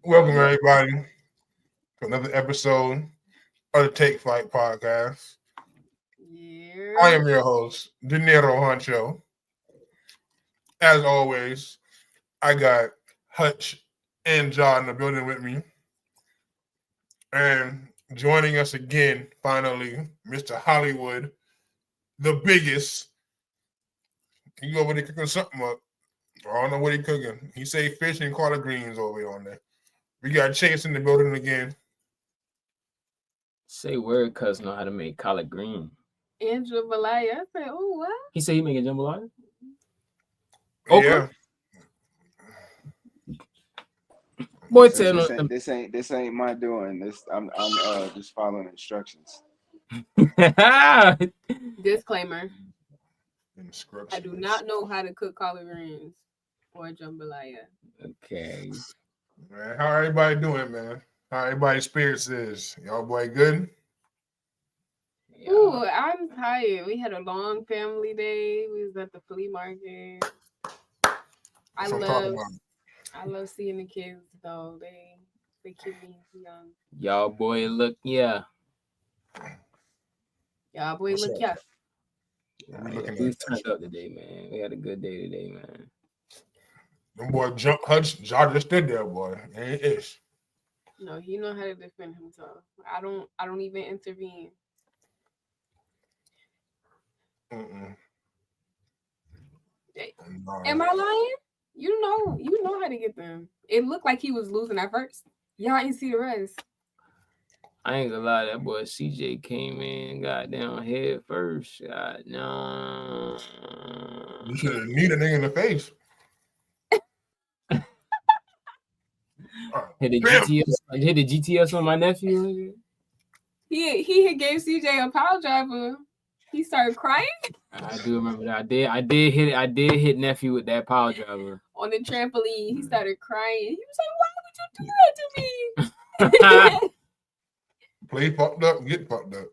Welcome everybody to another episode of the Take Flight Podcast. Yeah. I am your host, De Niro Honcho. As always, I got Hutch and John in the building with me. And joining us again, finally, Mr. Hollywood, the biggest. He over there cooking something up. I don't know what he cooking. He say fish and collard greens over there on there. We got Chase in the building again. Say word, cuz know how to make collard green. And jambalaya. I said, oh, what? He said he making jambalaya? Yeah. Boy, this ain't my doing. I'm just following instructions. Disclaimer. I do not know how to cook collard greens or jambalaya. Okay. Man, how everybody doing, man? How everybody's spirits is? Y'all boy good? Yeah. Ooh, I'm tired. We had a long family day. We was at the flea market. I love seeing the kids though. They keep me young. Y'all boy look, yeah. Y'all boy What's look up? yeah. We turned up today, man. We had a good day today, man. Them boy jump Hutch, John just stood there, boy. Ain't ish. No, he know how to defend himself. I don't even intervene. Mm-mm. No. Am I lying? You know how to get them. It looked like he was losing at first. Y'all ain't see the rest. I ain't gonna lie, that boy CJ came in, got down head first. God, no. You should have kneed a nigga in the face. Hit the GTS on my nephew. He had gave CJ a power driver. He started crying I do remember that. I did hit nephew with that power driver. on the trampoline. He started crying. He was like, "Why would you do that to me?" Play fucked up, get fucked up.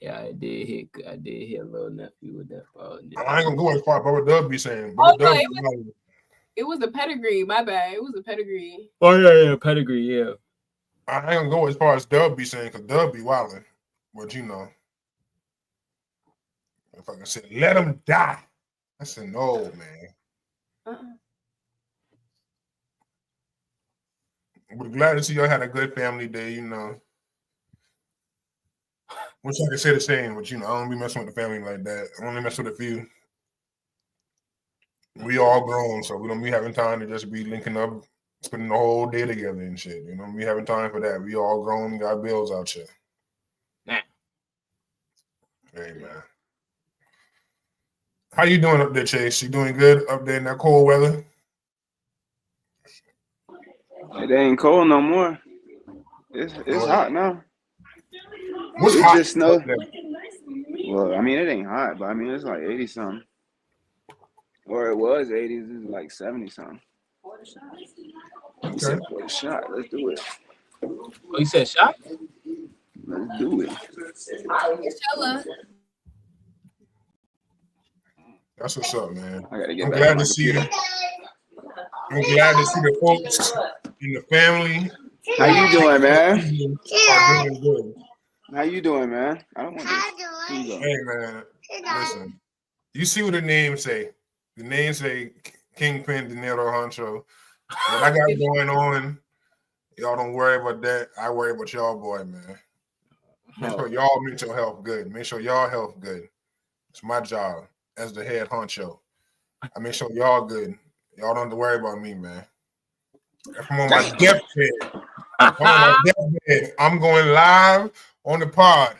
Yeah, I did hit a little nephew with that power driver. I ain't gonna go as far as Bubba Dub be saying. Oh, Bubba no, Dub it was a pedigree. My bad. It was a pedigree. Oh yeah, pedigree, yeah. I ain't gonna go as far as Dub be saying, because Dub be wilding. But you know, if I can say, let him die. I said, no, man. We're glad to see y'all had a good family day, you know. Wish I could say the same, but you know, I don't be messing with the family like that. I only mess with a few. We all grown, so we don't be having time to just be linking up, spending the whole day together and shit. You know, we having time for that. We all grown, got bills out here. Nah. Hey, man. How you doing up there, Chase? You doing good up there in that cold weather? It ain't cold no more. It's hot now. What's It hot? just snowed. Well, I mean, it ain't hot, but I mean, it's like 80 something. Or it was 80s. It's like 70 something. He said, "For the shot, let's do it." Oh, you said shot? Let's do it. That's what's up, man. I gotta get I'm back glad on my to see computer. I'm glad to see the folks in the family. How you doing, man? Are doing good. How you doing, man? I don't want this. Hey, man. Listen, you see what the name say? The name say Kingpin De Niro Honcho. What I got going on, y'all don't worry about that. I worry about y'all, boy, man. Make sure y'all mental health good. Make sure y'all health good. It's my job as the head honcho. I make sure y'all good. Y'all don't have to worry about me, man. If I'm on my deathbed, I'm going live on the pod.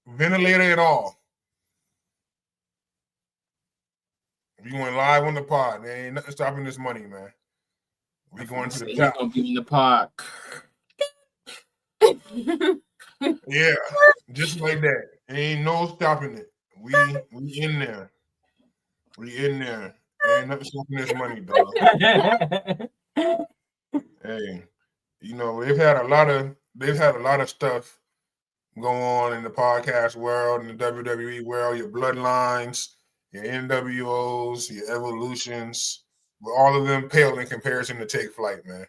Ventilator and all. We going live on the pod. There ain't nothing stopping this money, man. We going to the top. Gonna be in the park. Yeah, just like that. Ain't no stopping it. We in there. We in there. Ain't nothing stopping this money, dog. Hey, you know, they've had a lot of stuff go on in the podcast world, in the WWE world, your bloodlines, your NWOs, your evolutions. but all of them pale in comparison to Take Flight, man.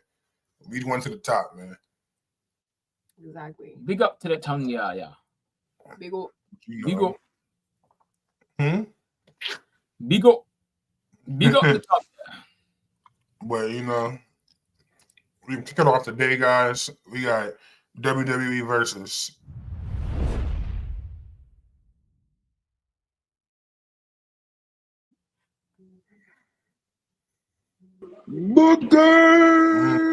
We went to the top, man. Exactly. Big up to the tongue, yeah. Big up. Big up. Big up the top. But we kick it off today, guys. We got WWE versus Booker.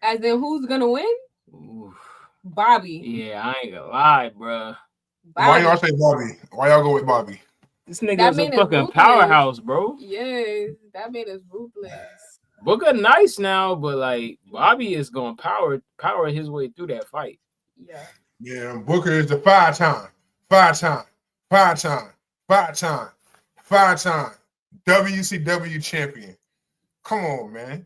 As in, who's gonna win? Oof. Bobby. Yeah, I ain't gonna lie, bro. Why y'all say Bobby? Why y'all go with Bobby? This nigga is a fucking ruthless. powerhouse, bro. Yes, that man is ruthless. Booker nice now, but like Bobby is gonna power his way through that fight. Yeah. Yeah, Booker is the five-time WCW champion. Come on, man.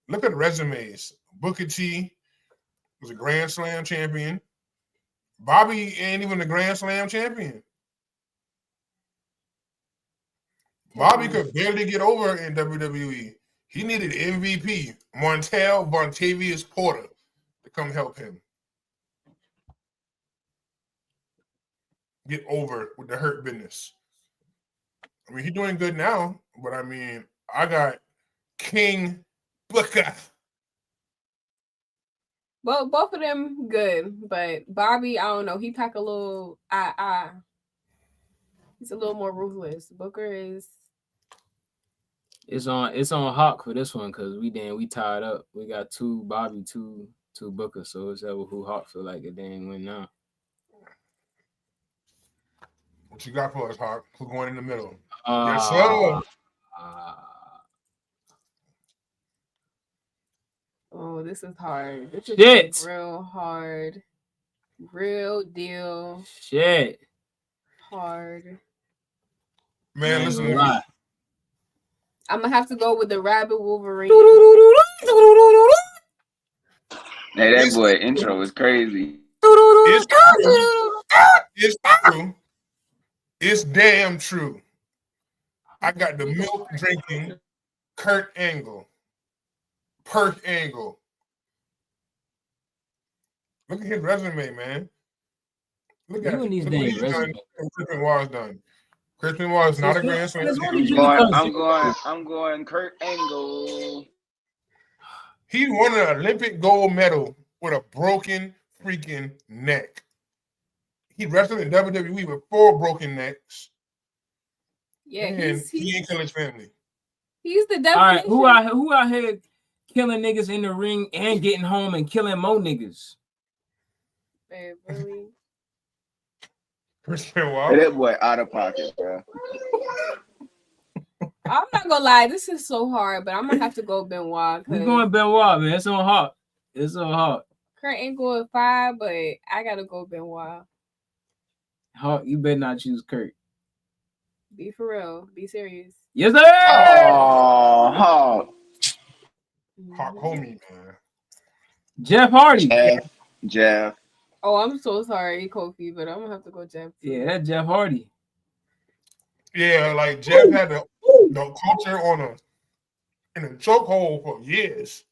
Look at the resumes. Booker T was a Grand Slam champion. Bobby ain't even a Grand Slam champion. Bobby could barely get over in WWE. He needed MVP, Vontavious Porter, to come help him get over with the hurt business. I mean, he's doing good now, but I mean, I got King Booker. Well, both of them good, but Bobby, I don't know. He pack a little He's a little more ruthless. Booker is. It's on Hawk for this one because we tied up. We got two Bobby, two Booker, so it's ever who Hawk feel like it dang win now. What you got for us, Hawk? Who's going in the middle? Yes, sir. Oh, this is hard. This is Shit. Real hard. Real deal. Shit. Hard. Man, listen to me. I'm gonna have to go with the Rabbit Wolverine. Hey, that boy intro was crazy. It's true. It's damn true. I got the milk drinking Kurt Angle. Perk Angle. Look at his resume, man. Look at these what he's done. Chris Benoit's done. Chris Benoit's not a Grand Slam. I'm going Kurt Angle. He won an Olympic gold medal with a broken freaking neck. He wrestled in WWE with 4 broken necks. Yeah, and he ain't killing his family. He's the definition. All right, who out here killing niggas in the ring and getting home and killing more niggas? Babe, really? Chris Benoit. Hey, that boy out of pocket, bro. I'm not gonna lie, this is so hard, but I'm gonna have to go Benoit. We going Benoit, man. It's on Hawk. It's on Hawk. Kurt Angle at 5, but I gotta go Benoit. Hawk, you better not choose Kurt. Be for real. Be serious. Yes, sir. Oh, Hawk. Hawk, homie, man. Jeff Hardy. Jeff. Oh, I'm so sorry, Kofi, but I'm gonna have to go Jeff. Yeah, that's Jeff Hardy. Yeah, like Jeff had the culture in a chokehold for years.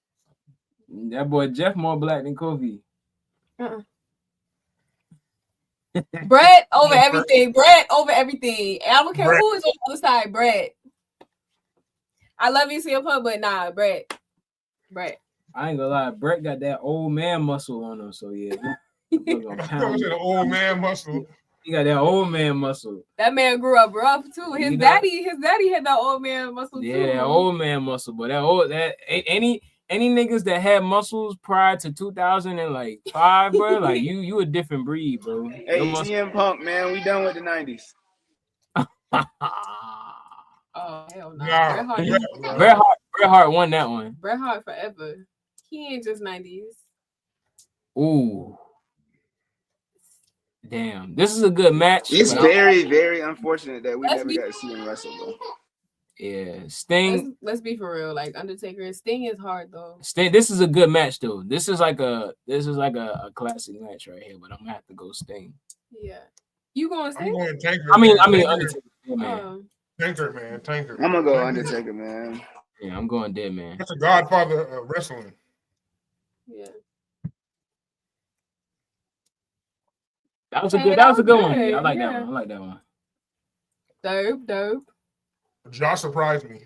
That boy Jeff more black than Kofi. Brett over everything. Brett over everything. And I don't care who is on the other side. Brett. I love you, CM Punk, but nah, Brett. I ain't gonna lie. Brett got that old man muscle on him, so yeah. The old man muscle. He got that old man muscle. That man grew up rough too. His daddy had that old man muscle too. Yeah, that old man muscle. But that any niggas that had muscles prior to 2005, bro, like you a different breed, bro. Hey, CM Punk, man, we done with the 90s. Oh hell no. Nah, Bret Hart won that one. Bret Hart forever. He ain't just 90s. Ooh. Damn. This is a good match. It's very, very unfortunate that we never got to see him wrestle, though. Yeah. Sting. Let's be for real. Like Undertaker and Sting is hard though. Sting, this is a good match though. This is like a classic match right here, but I'm gonna have to go Sting. Yeah. You going Sting? I'm going Taker. I mean Undertaker. Yeah, man. Tanker, man. Tanker. I'm gonna go Tanker. Undertaker, man. Yeah, I'm going dead, man. That's a godfather of wrestling. Yeah. That was a Hey, good. that That was a was good one. good, Yeah, I like that yeah. one. I like that one. Dope. Josh surprised me.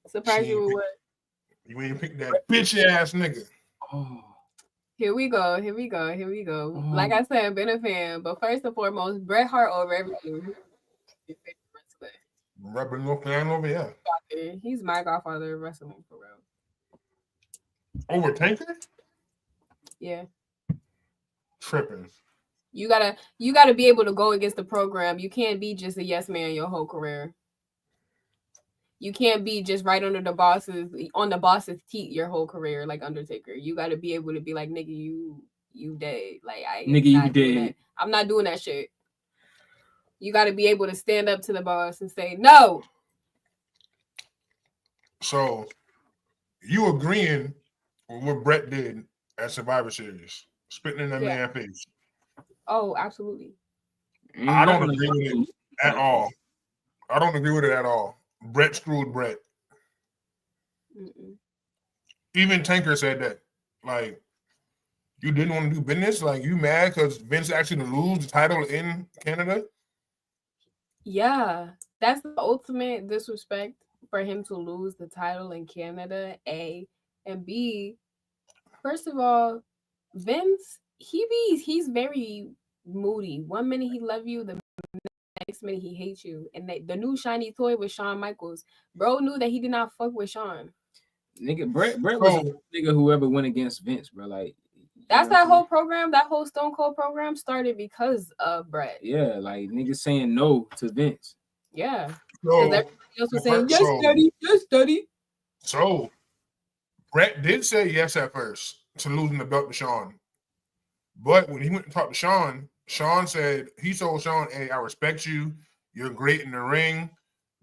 Surprise She you with ain't what? You ain't pick that bitch ass nigga. Oh, Here we go. Like I said, I've been a fan, but first and foremost, Bret Hart over everything. Rapping no fan over here. He's my godfather of wrestling for real. Over Tanker? Yeah. Tripping. You gotta be able to go against the program. You can't be just a yes man your whole career. You can't be just right on the boss's teat your whole career like Undertaker. You gotta be able to be like, nigga, you dead. Like you dead. I'm not doing that shit. You gotta be able to stand up to the boss and say no. So you agreeing with what Bret did at Survivor Series, spitting in that man's face? Oh, absolutely. I don't agree with it at all. I don't agree with it at all. Bret screwed Bret. Mm-mm. Even Tanker said that. Like, you didn't want to do business? Like, you mad because Vince actually lose the title in Canada? Yeah, that's the ultimate disrespect for him to lose the title in Canada, A. And B, first of all, Vince, he's very moody. 1 minute he love you, the next minute he hates you. And the new shiny toy was Shawn Michaels. Bro knew that he did not fuck with Shawn. Nigga, Bret was a nigga who ever went against Vince, bro. Like, that's that whole program, that whole Stone Cold program started because of Bret. Yeah, like niggas saying no to Vince. Yeah. So, everybody else was saying, yes, daddy. So Bret did say yes at first to losing the belt to Shawn. But when he went to talk to Shawn, Shawn said, he told Shawn, hey, I respect you. You're great in the ring.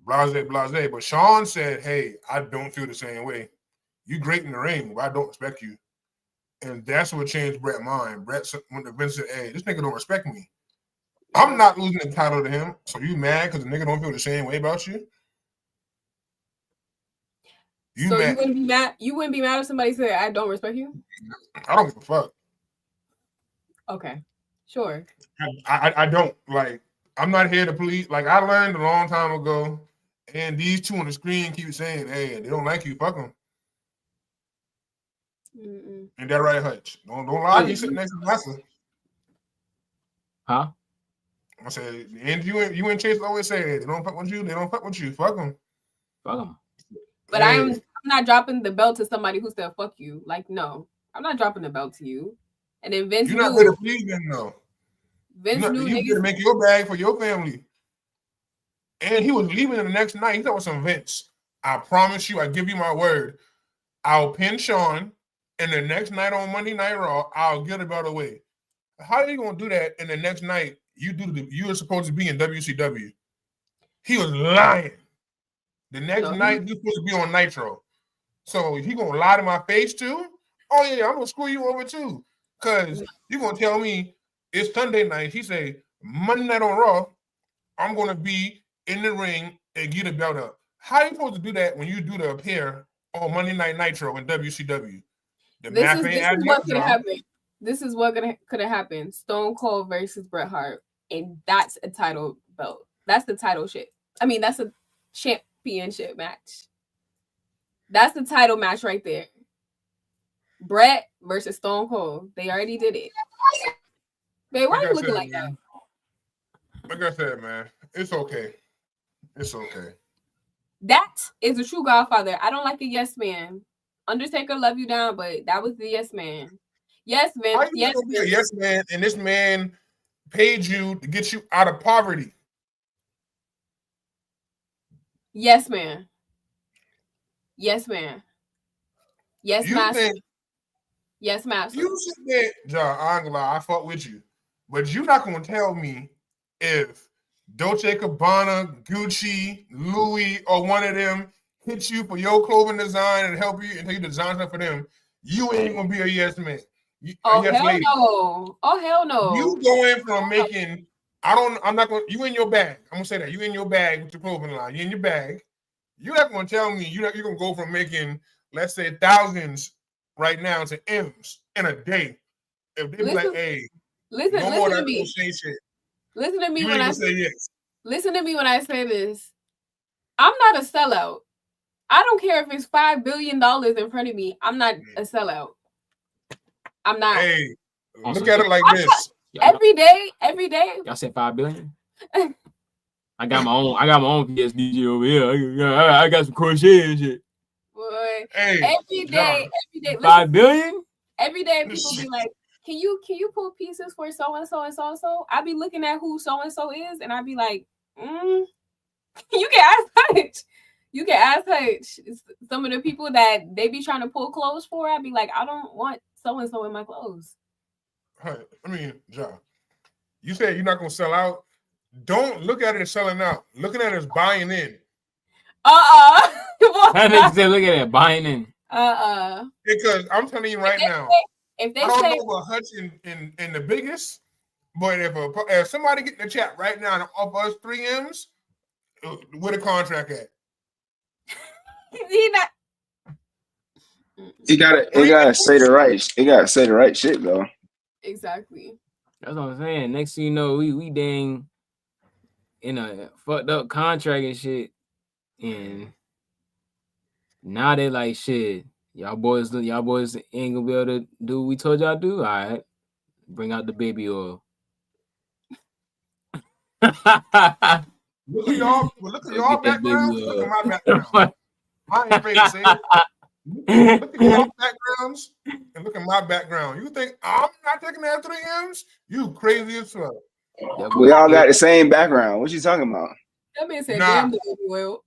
Blase, blase. But Shawn said, hey, I don't feel the same way. You great in the ring, but I don't respect you. And that's what changed Bret's mind. Bret went to Vince and said, hey, this nigga don't respect me. I'm not losing the title to him. So you mad because the nigga don't feel the same way about you? You wouldn't be mad? You wouldn't be mad if somebody said, I don't respect you? I don't give a fuck. Okay. Sure. I don't. Like, I'm not here to please. Like, I learned a long time ago, and these two on the screen keep saying, hey, they don't like you, fuck them. Ain't that right, Hutch? Don't lie. You sitting next to Massa. Huh? I said, and you and Chase always say, they don't fuck with you. They don't fuck with you. Fuck them. Fuck them. But hey. I'm not dropping the belt to somebody who said fuck you. Like, no, I'm not dropping the belt to you. And then Vince You're not going to please them, though. Vince knew you to make your bag for your family. And he was leaving the next night. He thought it was some Vince. I promise you, I give you my word. I'll pin Shawn, and the next night on Monday Night Raw, I'll get the belt away. How are you gonna do that? And the next night, you were supposed to be in WCW. He was lying. The next night, you're supposed to be on Nitro. So he gonna lie to my face too? Oh yeah, I'm gonna screw you over too. Cause you're gonna tell me it's Sunday night. He say Monday night on Raw, I'm gonna be in the ring and get a belt up. How are you supposed to do that when you do the appear on Monday Night Nitro in WCW? This is what could happen. This is what could have happened. Stone Cold versus Bret Hart, and that's a title belt. That's the title shit. I mean, that's a championship match. That's the title match right there. Bret versus Stone Cold. They already did it. Babe, why are you looking like that? Like I said, man, it's okay. It's okay. That is a true godfather. I don't like a yes man. Undertaker love you down, but that was the yes man. Yes, Vince. How you gonna be a yes man, and this man paid you to get you out of poverty? Yes, man. Yes, man. Yes, master. Yes, master. You said, John, I ain't gonna lie, I fuck with you. But you're not gonna tell me if Dolce & Gabbana, Gucci, Louis, or one of them hit you for your clothing design and help you until you design stuff for them, you ain't gonna be a yes man. Oh, hell no. Oh, hell no. You going from making I'm not going. You in your bag. I'm gonna say that you in your bag with your clothing line. You in your bag. You're not gonna tell me you're gonna go from making, let's say, thousands right now to M's in a day. If they be like, hey, no more that crochet shit. Listen to me you when I say yes. Listen to me when I say this. I'm not a sellout. I don't care if it's $5 billion in front of me. I'm not a sellout. I'm not. Hey, look at it like this. Every day. Y'all said 5 billion? I got my own PSDG over here. I got some crochet and shit. Boy, hey, every day. 5 billion? Every day people be like, can you pull pieces for so and so and so and so? I be looking at who so and so is, and I be like, you can ask Hutch. You can ask Hutch. Some of the people that they be trying to pull clothes for, I be like, I don't want so and so in my clothes. I mean, John, you said you're not gonna sell out. Don't look at it as selling out. Looking at it as buying in. I think they look at it buying in. Because I'm telling you right now, if they I don't know about Hutch in the biggest, but if somebody get in the chat right now and offer us 3M's, where the contract at? He gotta say the right. He gotta say the right shit though. Exactly. That's what I'm saying. Next thing you know, we dang in a fucked up contract and shit, and now they like shit. Y'all boys ain't gonna be able to do what we told y'all to do. All right, bring out the baby oil. Look at y'all background. Look at my background. I ain't afraid to say it. Look at y'all backgrounds and look at my background. You think I'm not taking that 3M's? You crazy as fuck. We all got the same background. What you talking about? That man said, damn the baby oil.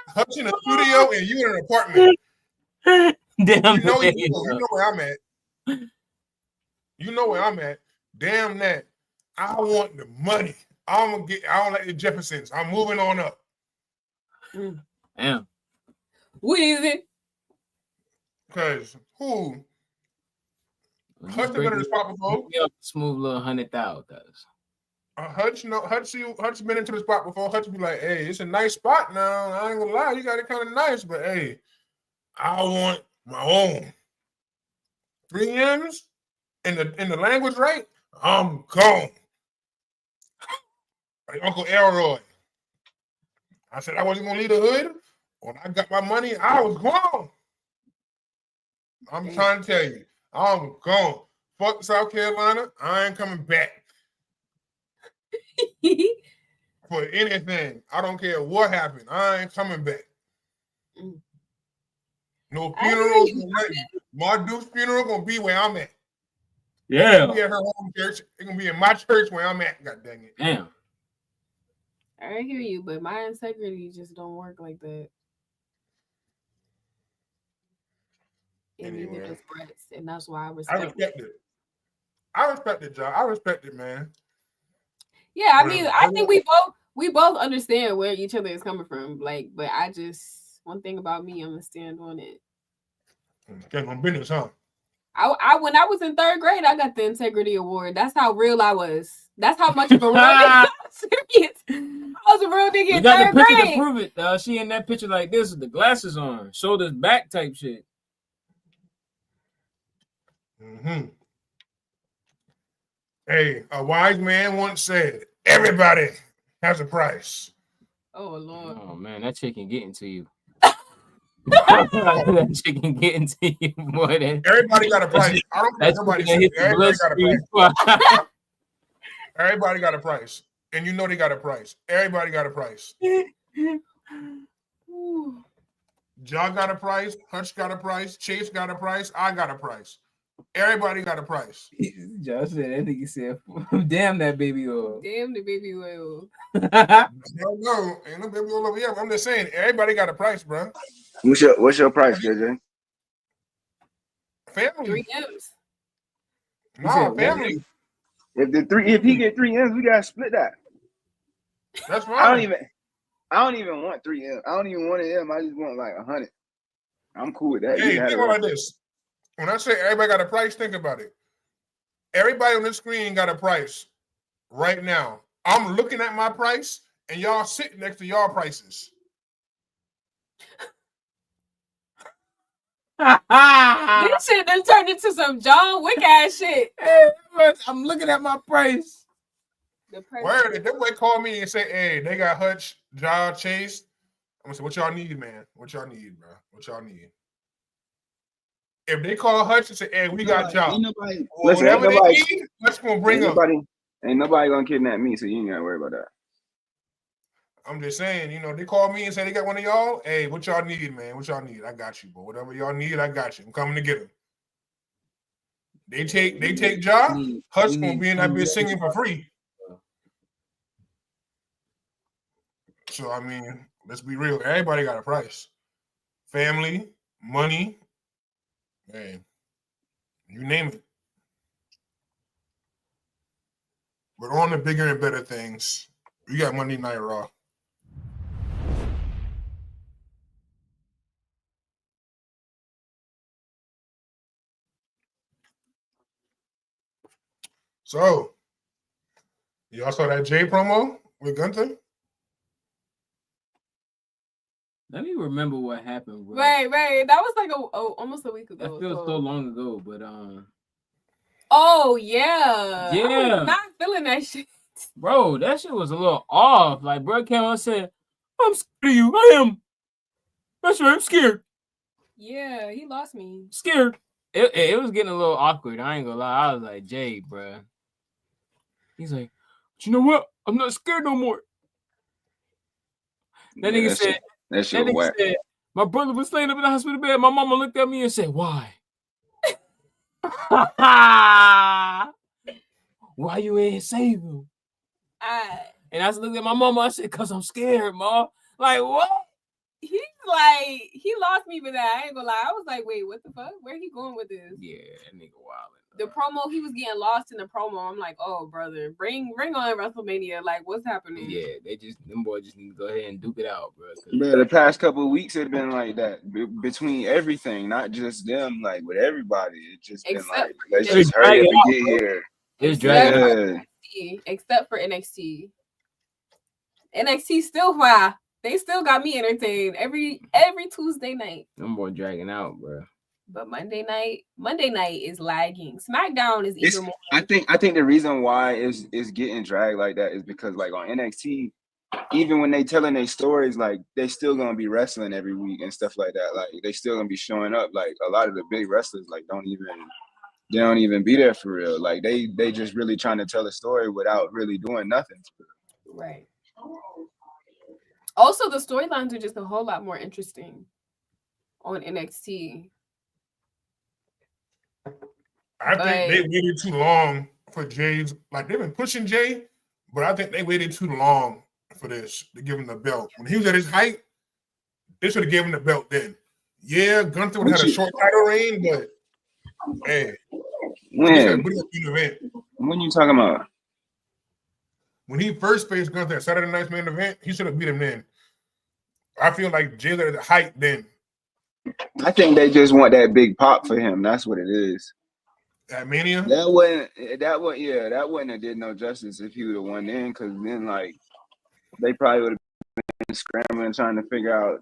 Hutch in a studio and you in an apartment. Damn, you know where I'm at. You know where I'm at. Damn that. I want the money. I don't like the Jeffersons. I'm moving on up. Damn. What is it? Because who? Hutch been in the spot before. Smooth little 100,000. Hutch been into the spot before. Hutch be like, hey, it's a nice spot now. I ain't gonna lie, you got it kind of nice, but hey, I want my own 3M's in the language, right? I'm gone. Like Uncle Elroy. I said I wasn't gonna leave the hood. When I got my money, I was gone. I'm trying to tell you, I'm gone. Fuck South Carolina. I ain't coming back. For anything. I don't care what happened. I ain't coming back. No funerals, no nothing. My dude's funeral gonna be where I'm at. Yeah. It's gonna be at her home church. It's gonna be in my church where I'm at. God dang it. Damn. I hear you, but my integrity just don't work like that. And neither does Brett's, and that's why I respect it. I respect it, John. I respect it, man. Yeah, I mean, I think we both understand where each other is coming from. Like, but I just one thing about me, I'm gonna stand on it. Stand on business, huh? I when I was in 3rd grade, I got the integrity award. That's how real I was. That's how much of a real nigga. Serious. I was a real nigga in 3rd grade. You got the picture to prove it. She in that picture like this with the glasses on, shoulders back type shit. Hey, a wise man once said, everybody has a price. Oh, Lord. Oh, man, that chicken getting to you. That chicken getting to you more than... Everybody got a price. I don't care what nobody says. Everybody got a price. Everybody got a price. And you know they got a price. Everybody got a price. John got a price. Hutch got a price. Chase got a price. I got a price. Everybody got a price. Josh said, I think he said, damn that baby oil. Damn the baby oil. No, ain't no baby oil over here. I'm just saying, everybody got a price, bro. What's your price, JJ? Family. 3M's. No, family. If he get 3M's, we gotta split that. That's fine. I don't even want 3M's. I don't even want them. I just want like 100. I'm cool with that. Hey, think about this. When I say everybody got a price, think about it. Everybody on this screen got a price right now. I'm looking at my price and y'all sitting next to y'all prices. This shit done turned into some John Wick ass shit. I'm looking at my price. The price. Where did that boy call me and say, hey, they got Hutch, Ja, Chase? I'm gonna say, what y'all need, man? What y'all need, bro? What y'all need? If they call Hutch and say, hey, we got Ja, whatever they need, Hutch gonna bring up. Ain't nobody gonna kidnap me, so you ain't gotta worry about that. I'm just saying, you know, they call me and say they got one of y'all. Hey, what y'all need, man? What y'all need? I got you, bro. Whatever y'all need, I got you. I'm coming to get them. They take Ja. Hutch gonna be in that bitch singing for free. So I mean, let's be real. Everybody got a price. Family, money, man, you name it. But on the bigger and better things, we got Monday Night Raw. So, y'all saw that Jay promo with Gunther? Let me remember what happened, bro. Right. That was like almost a week ago. That feels so long ago, but Oh yeah. Yeah. I was not feeling that shit. Bro, that shit was a little off. Like, bro came out and said, I'm scared of you. I am. That's right, I'm scared. Yeah, he lost me. Scared. It was getting a little awkward. I ain't gonna lie. I was like, Jay, bro. He's like, but you know what? I'm not scared no more. That nigga said, my brother was laying up in the hospital bed. My mama looked at me and said, why? Why you ain't save him? And I looked at my mama. I said, cause I'm scared, ma. Like, what? He's like, he lost me for that. I ain't gonna lie. I was like, wait, what the fuck? Where he going with this? Yeah, that nigga wild. The promo, he was getting lost in the promo. I'm like, oh, brother, bring on WrestleMania. Like, what's happening? Yeah, them boys just need to go ahead and duke it out, bro. Bro, the past couple of weeks have been like that between everything, not just them, like with everybody. It's just been like, let's just hurry up and get here. It's dragging out. Except for NXT. NXT still fire. They still got me entertained every Tuesday night. Them boys dragging out, bro. But Monday night is lagging. SmackDown is even more. I think the reason why it's getting dragged like that is because like on NXT, even when they telling their stories, like they still gonna be wrestling every week and stuff like that. Like they still gonna be showing up. Like a lot of the big wrestlers like don't even be there for real. Like they just really trying to tell a story without really doing nothing. Right. Also, the storylines are just a whole lot more interesting on NXT. I think they waited too long for Jay's. Like they've been pushing Jay, but I think they waited too long for this to give him the belt. When he was at his height, they should have given him the belt then. Yeah, Gunther would have had a short title reign, but hey, when you talking about? When he first faced Gunther at Saturday Night's main event, he should have beat him then. I feel like Jay's at the height then. I think they just want that big pop for him. That's what it is. At Mania? That wouldn't have did no justice if he would have won then, because then like they probably would have been scrambling trying to figure out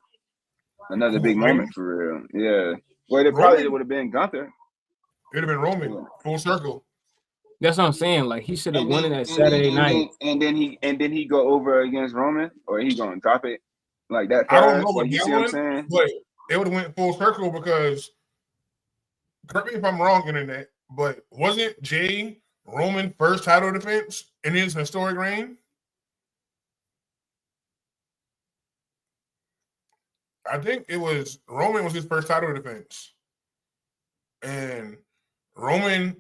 another big moment for real. Yeah. Well, it probably would have been Gunther. It'd have been Roman, full circle. That's what I'm saying. Like he should have won it that Saturday night. And then he go over against Roman, or he gonna drop it like that. I don't know what you see what I'm saying? But it would have went full circle because, correct me if I'm wrong, internet, but wasn't Jay Roman first title defense in his historic reign? I think it was Roman was his first title defense. And Roman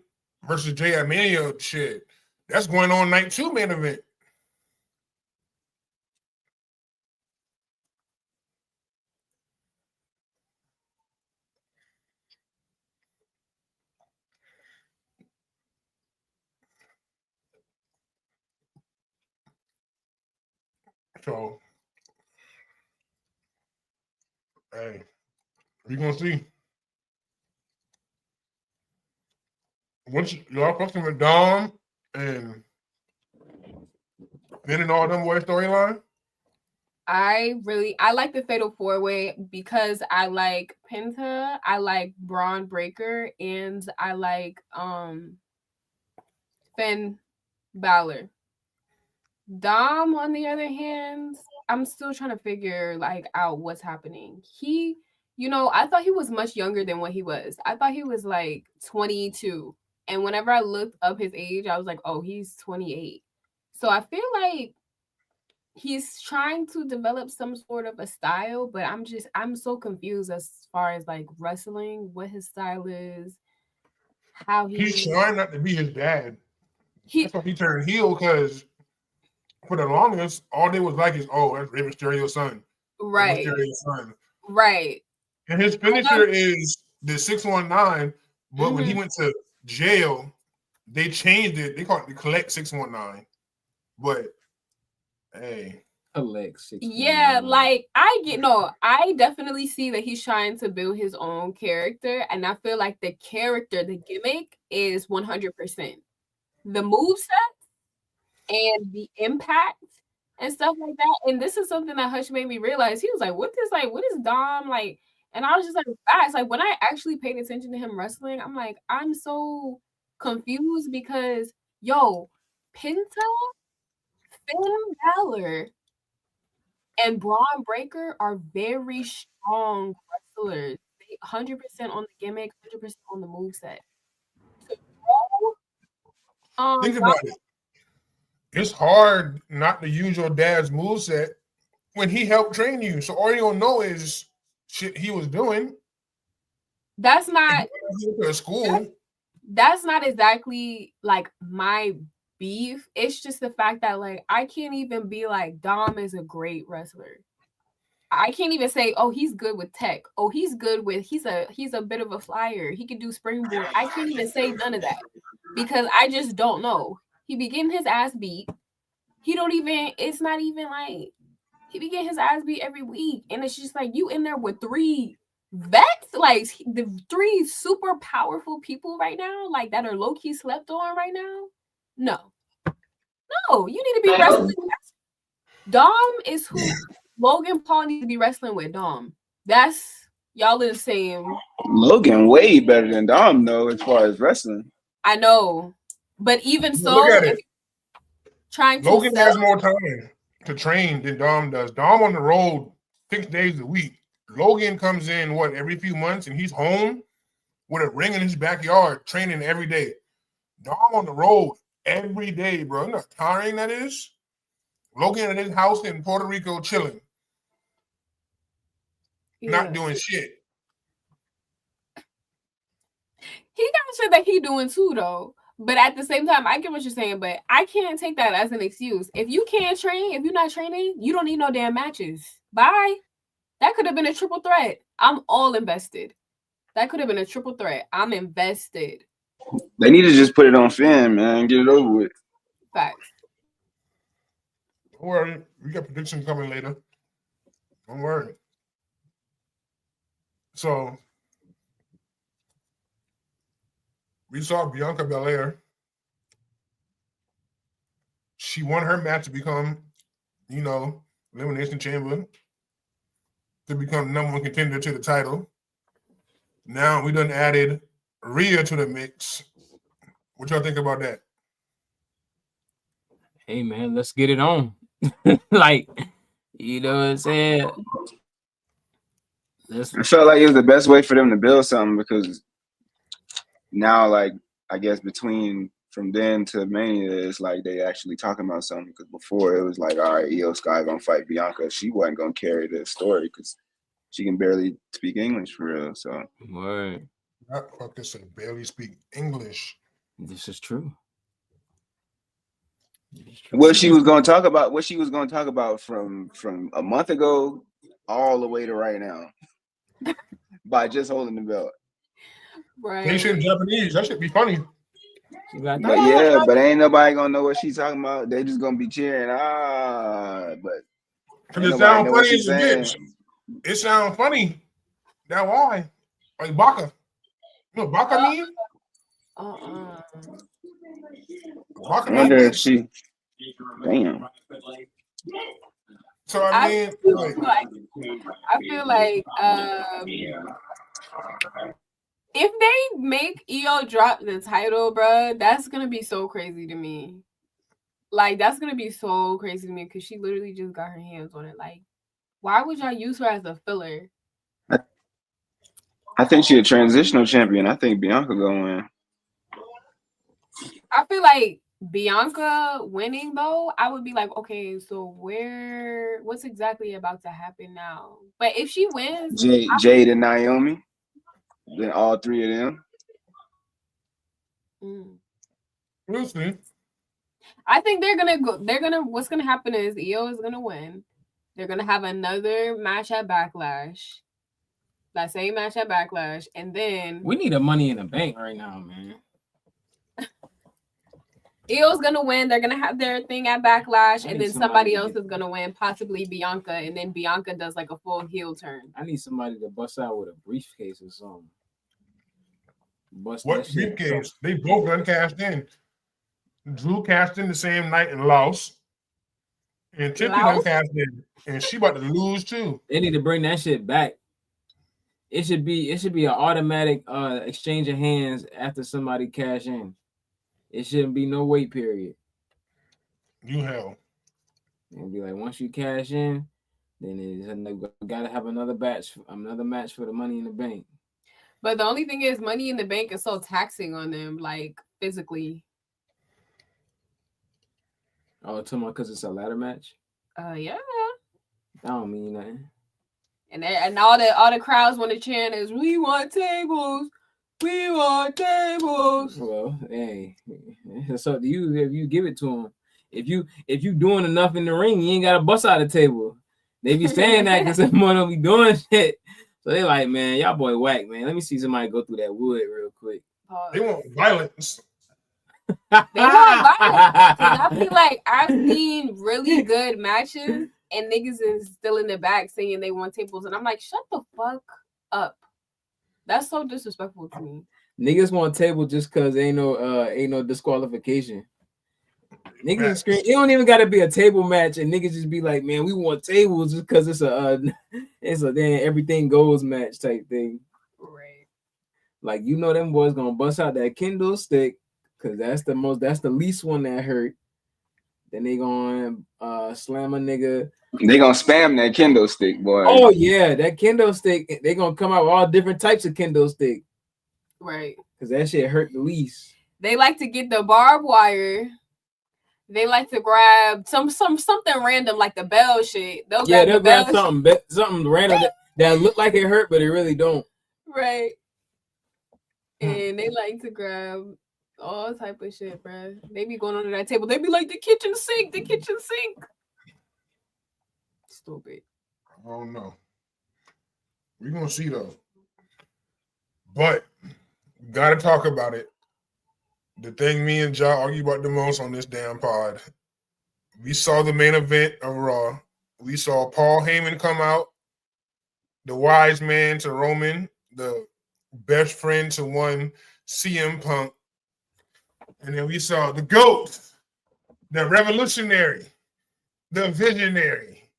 versus Jay at Mania, shit, that's going on night 2 main event. So, hey, we're going to see. Once y'all fucking with Dom and Finn and all them boys storyline? I like the Fatal 4-Way because I like Penta, I like Braun Breaker, and I like Finn Balor. Dom, on the other hand, I'm still trying to figure like out what's happening. He, I thought he was much younger than what he was. I thought he was like 22. And whenever I looked up his age, I was like, oh, he's 28. So I feel like he's trying to develop some sort of a style, but I'm so confused as far as like wrestling, what his style is, how He's trying not to be his dad. That's why he turned heel, because for the longest, all they was like is, oh, that's Rey Mysterio's son. Right. Rey Mysterio's son. Right. And his finisher is the 619, but when he went to jail, they changed it. They called it the Collect 619. But hey. Collect 619. Yeah, like I definitely see that he's trying to build his own character, and I feel like the character, the gimmick is 100%. The moveset and the impact and stuff like that. And this is something that Hush made me realize. He was like, what is Dom like? And I was just like, facts. Like, when I actually paid attention to him wrestling, I'm like, I'm so confused because, Penta, Finn Balor, and Braun Breaker are very strong wrestlers. They 100% on the gimmick, 100% on the moveset. Think about it. It's hard not to use your dad's moveset when he helped train you. So all you don't know is shit he was doing. That's not school. That's not exactly like my beef. It's just the fact that like I can't even be like Dom is a great wrestler. I can't even say, oh, he's good with tech. Oh, he's good with he's a bit of a flyer. He can do springboard. I can't even say none of that because I just don't know. He be getting his ass beat. It's not even like he be getting his ass beat every week. And it's just like you in there with 3 vets, like the 3 super powerful people right now, like that are low-key slept on right now. No, you need to be wrestling. Dom is who Logan Paul needs to be wrestling with. Dom. That's y'all are the same. Logan way better than Dom though, as far as wrestling. I know. But even so, look at it. Logan has more time to train than Dom does. Dom on the road 6 days a week. Logan comes in every few months, and he's home with a ring in his backyard, training every day. Dom on the road every day, bro. You know how tiring that is? Logan in his house in Puerto Rico chilling. Not doing shit. He got shit that he doing too, though. But at the same time, I get what you're saying, but I can't take that as an excuse. If you can't train, if you're not training, you don't need no damn matches. Bye. That could have been a triple threat. I'm all invested. That could have been a triple threat. I'm invested. They need to just put it on Finn, man. Get it over with. Facts. Don't worry. We got predictions coming later. Don't worry. So, we saw Bianca Belair. She won her match to become, Elimination Chamber, to become number 1 contender to the title. Now we done added Rhea to the mix. What y'all think about that? Hey man, let's get it on. Like, you know what I'm saying? I felt like it was the best way for them to build something because now, like, I guess from then to Mania, it's like they actually talking about something. Because before it was like, all right, Io Sky gonna fight Bianca. She wasn't gonna carry the story because she can barely speak English for real. So, word. That fucker said barely speak English. This is true. What she was gonna talk about from a month ago all the way to right now by just holding the belt. Right. They should in Japanese. That should be funny. But ain't nobody gonna know what she's talking about. They just gonna be cheering. But it sounds funny as a bitch. It sounds funny. That's why. Like Baka. You know what Baka mean? I wonder if she Damn. So I mean, I feel like if they make Io drop the title, bro, that's gonna be so crazy to me. Like, that's gonna be so crazy to me because she literally just got her hands on it. Like, why would y'all use her as a filler? I think she's a transitional champion. I think Bianca gonna win. I feel like Bianca winning though, I would be like, okay, so what's exactly about to happen now? But if she wins, Jade and Naomi, then all three of them. We'll see. I think what's gonna happen is Io is gonna win. They're gonna have another match at Backlash. That same match at Backlash, and then we need a Money in the Bank right now, man. Io's gonna win. They're gonna have their thing at Backlash, and then somebody else is gonna win, possibly Bianca, and then Bianca does like a full heel turn. I need somebody to bust out with a briefcase or something. What briefcase? They both done cashed in. Drew cashed in the same night and lost. And Tiffany done cashed in. And she about to lose too. They need to bring that shit back. It should be an automatic exchange of hands after somebody cash in. It shouldn't be no wait period. You hell. And be like, once you cash in, then gotta have another match for the Money in the Bank. But the only thing is, Money in the Bank is so taxing on them, like physically. Oh, because it's a ladder match? Yeah. I don't mean nothing. And all the crowds want to chant is, "We want tables, we want tables." Well, hey, it's up to you if you give it to them. If you doing enough in the ring, you ain't gotta bust out the table. They be saying that because someone will be doing shit. So they like, man, y'all boy whack, man. Let me see somebody go through that wood real quick. They want violence. They want violence. I feel like I've seen really good matches and niggas is still in the back saying they want tables, and I'm like, shut the fuck up. That's so disrespectful to me. Niggas want table just because ain't no disqualification. Niggas scream. It don't even gotta be a table match, and niggas just be like, man, we want tables just because it's a damn everything goes match type thing. Right. Like, them boys gonna bust out that Kindle stick because that's the least one that hurt. Then they gonna slam a nigga. They gonna spam that Kindle stick, boy. Oh yeah, that Kindle stick. They gonna come out with all different types of Kindle stick. Right. Because that shit hurt the least. They like to get the barbed wire. They like to grab something random like the bell shit. They'll grab something random that look like it hurt, but it really don't. Right. And they like to grab all type of shit, bro. They be going under that table. They be like, the kitchen sink. Stupid. I don't know. We're gonna see though. But we gotta talk about it. The thing me and Ja argue about the most on this damn pod. We saw the main event of Raw. We saw Paul Heyman come out, the wise man to Roman, the best friend to one CM Punk. And then we saw the GOAT, the revolutionary, the visionary,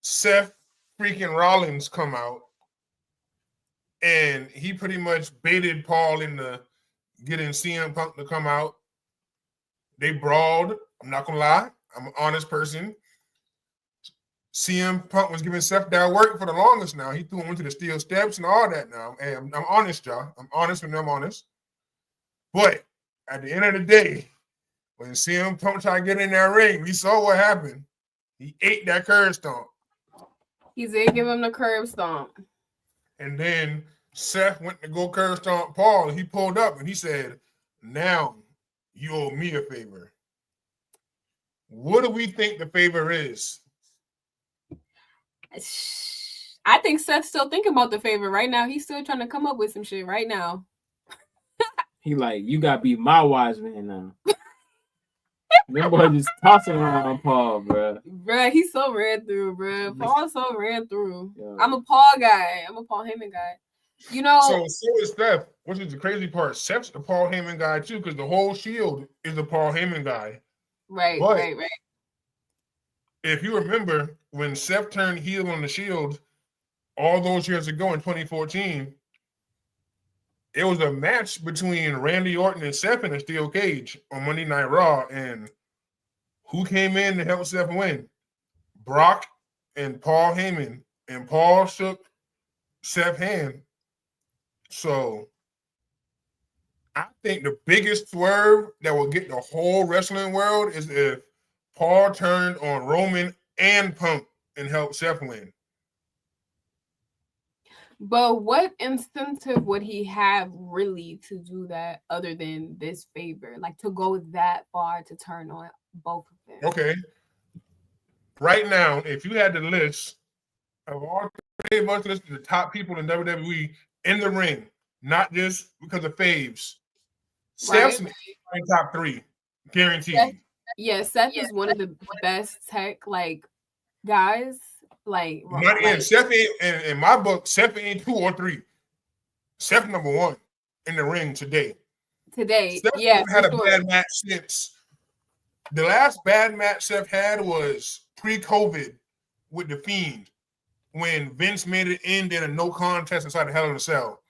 Seth freaking Rollins come out. And he pretty much baited Paul into getting CM Punk to come out. They brawled. I'm not going to lie. I'm an honest person. CM Punk was giving Seth that work for the longest now. He threw him into the steel steps and all that now. Hey, I'm honest, y'all. I'm honest when I'm honest. But at the end of the day, when CM Punk tried to get in that ring, we saw what happened. He ate that curb stomp. He did give him the curb stomp. And then Seth went to go curb stomp Paul, and he pulled up and he said, now you owe me a favor. What do we think the favor is? I think Seth's still thinking about the favor right now. He's still trying to come up with some shit right now. He like, you gotta be my wise man now. That boy just tossing around Paul, bro. Bruh, he's so ran through, bro. Paul's so ran through. Yeah. I'm a Paul guy. I'm a Paul Heyman guy. You know. So is Seth, which is the crazy part. Seth's the Paul Heyman guy too, because the whole Shield is the Paul Heyman guy. Right, But right. if you remember when Seth turned heel on the Shield all those years ago in 2014, it was a match between Randy Orton and Seth in a steel cage on Monday Night Raw. And who came in to help Seth win? Brock and Paul Heyman. And Paul shook Seth's hand. So I think the biggest swerve that will get the whole wrestling world is if Paul turned on Roman and Punk and helped Seth win. But what incentive would he have really to do that other than this favor? Like to go that far to turn on both of them? Okay. Right now, if you had the list of all three of us, list of the top people in WWE in the ring, not just because of faves, Seth's in the top three, guaranteed. Seth is one of the best tech guys. Not in Seth ain't, in my book, Seth ain't 2 or 3. Seth number 1 in the ring today. Seth had a bad match since the last bad match Seth had was pre-COVID with The Fiend when Vince made it end in a no contest inside the Hell in a Cell.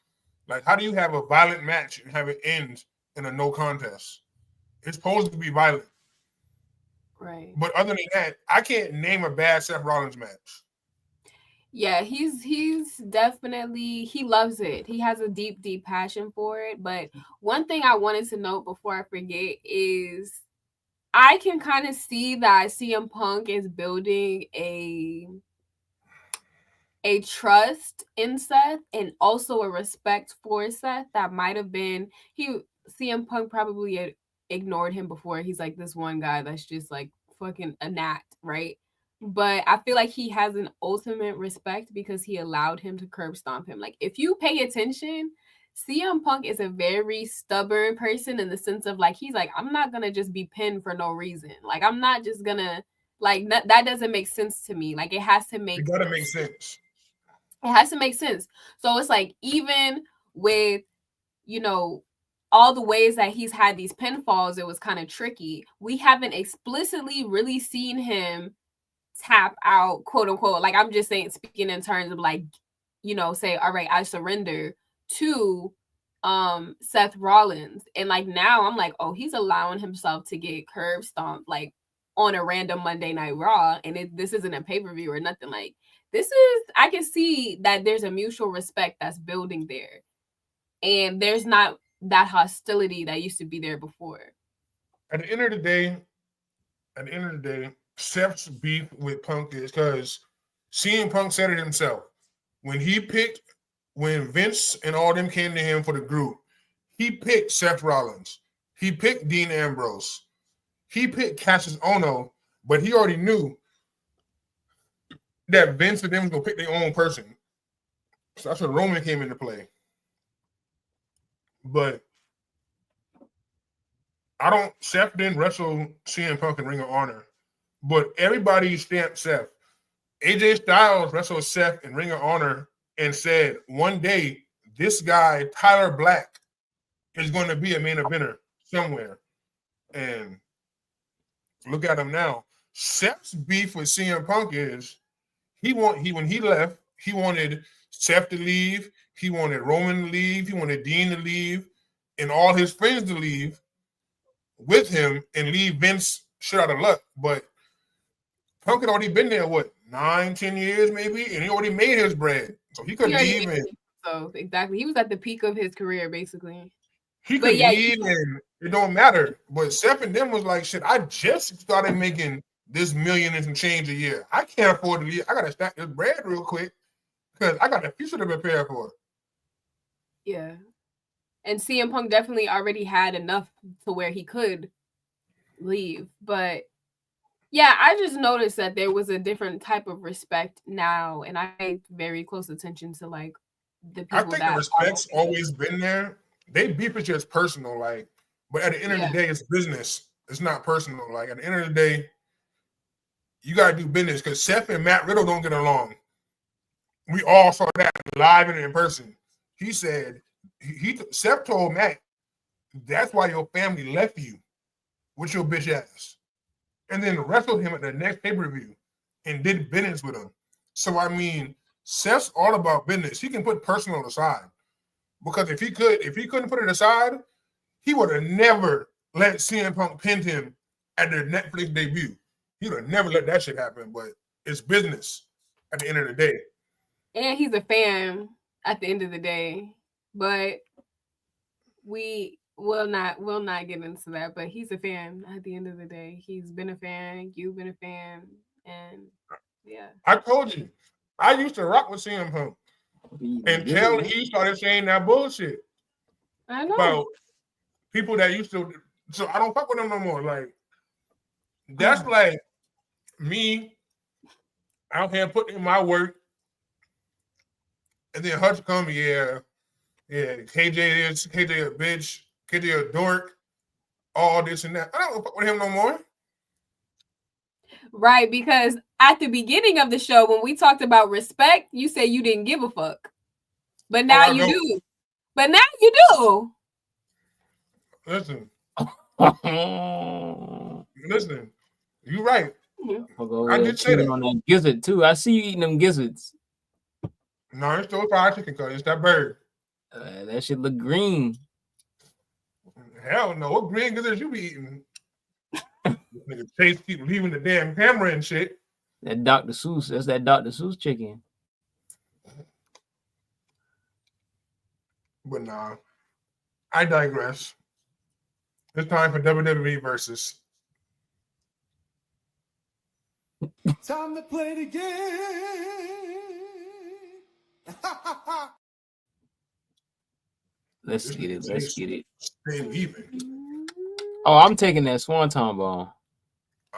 Like, how do you have a violent match and have it end in a no contest? It's supposed to be violent. Right. But other than that, I can't name a bad Seth Rollins match. Yeah, he's definitely, he loves it. He has a deep, deep passion for it. But one thing I wanted to note before I forget is I can kind of see that CM Punk is building a trust in Seth and also a respect for Seth that might have been CM Punk probably ignored him before. He's like this one guy that's just like fucking a gnat, right? But I feel like he has an ultimate respect because he allowed him to curb stomp him. Like, if you pay attention, CM Punk is a very stubborn person in the sense of like, he's like, I'm not gonna just be pinned for no reason. Like, I'm not just gonna that doesn't make sense to me. Like, it has to make. It gotta make sense. It has to make sense. So it's like, even with all the ways that he's had these pinfalls, it was kind of tricky. We haven't explicitly really seen him tap out, quote unquote. Like, I'm just saying, speaking in terms of like, say, all right, I surrender to Seth Rollins. And like, now I'm like, oh, he's allowing himself to get curb stomped like on a random Monday Night Raw. And this isn't a pay-per-view or nothing. Like, I can see that there's a mutual respect that's building there. And there's not that hostility that used to be there before. At the end of the day, Seth's beef with Punk is because CM Punk said it himself. When Vince and all them came to him for the group, he picked Seth Rollins. He picked Dean Ambrose. He picked Cassius Ohno, but he already knew that Vince and them was going to pick their own person. So that's when Roman came into play. But Seth didn't wrestle CM Punk in Ring of Honor, but everybody stamped Seth. AJ Styles wrestled Seth in Ring of Honor and said, one day, this guy, Tyler Black, is going to be a main eventer somewhere. And look at him now. Seth's beef with CM Punk is when he left, he wanted Seth to leave, he wanted Roman to leave, he wanted Dean to leave, and all his friends to leave with him and leave Vince shit out of luck. But Punk had already been there, 9-10 years maybe, and he already made his bread. So he could leave. So exactly. He was at the peak of his career, basically. He could leave and it don't matter. But Seth and them was like, shit, I just started making this million and some change a year. I can't afford to leave. I got to stack this bread real quick because I got a future to prepare for. Yeah. And CM Punk definitely already had enough to where he could leave. But yeah, I just noticed that there was a different type of respect now. And I paid very close attention to like the people. I think the respect's always been there. They beef is just personal, but at the end of the day, it's business. It's not personal. Like, at the end of the day, you got to do business because Seth and Matt Riddle don't get along. We all saw that live and in person. He said, Seth told Matt, that's why your family left you with your bitch ass. and then wrestled him at the next pay-per-view and did business with him. So, I mean, Seth's all about business. He can put personal aside. Because if he couldn't put it aside, he would have never let CM Punk pin him at the Netflix debut. He would have never let that shit happen, but it's business at the end of the day. And he's a fan at the end of the day. But we will not get into that. But he's a fan at the end of the day. He's been a fan. You've been a fan. And yeah. I told you. I used to rock with CM Punk until he started saying that bullshit. I know. About people that used to, so I don't fuck with them no more. Like, that's like me out here putting in my work, and then Hutch come, yeah, KJ a bitch, KJ a dork, all this and that. I don't fuck with him no more. Right, because at the beginning of the show, when we talked about respect, you said you didn't give a fuck. But now you do. But now you do. Listen, you're right. I did say that. On that gizzard too. I see you eating them gizzards. No, it's still fried chicken, cause it's that bird. That shit look green. Hell no, what green gizzards you be eating? Nigga Chase keep leaving the damn camera and shit. That Dr. Seuss. That's that Dr. Seuss chicken. But nah, I digress. It's time for WWE versus. Time to play the game. Let's get it. Let's get it. Stay leaving. Oh, I'm taking that Swanton ball.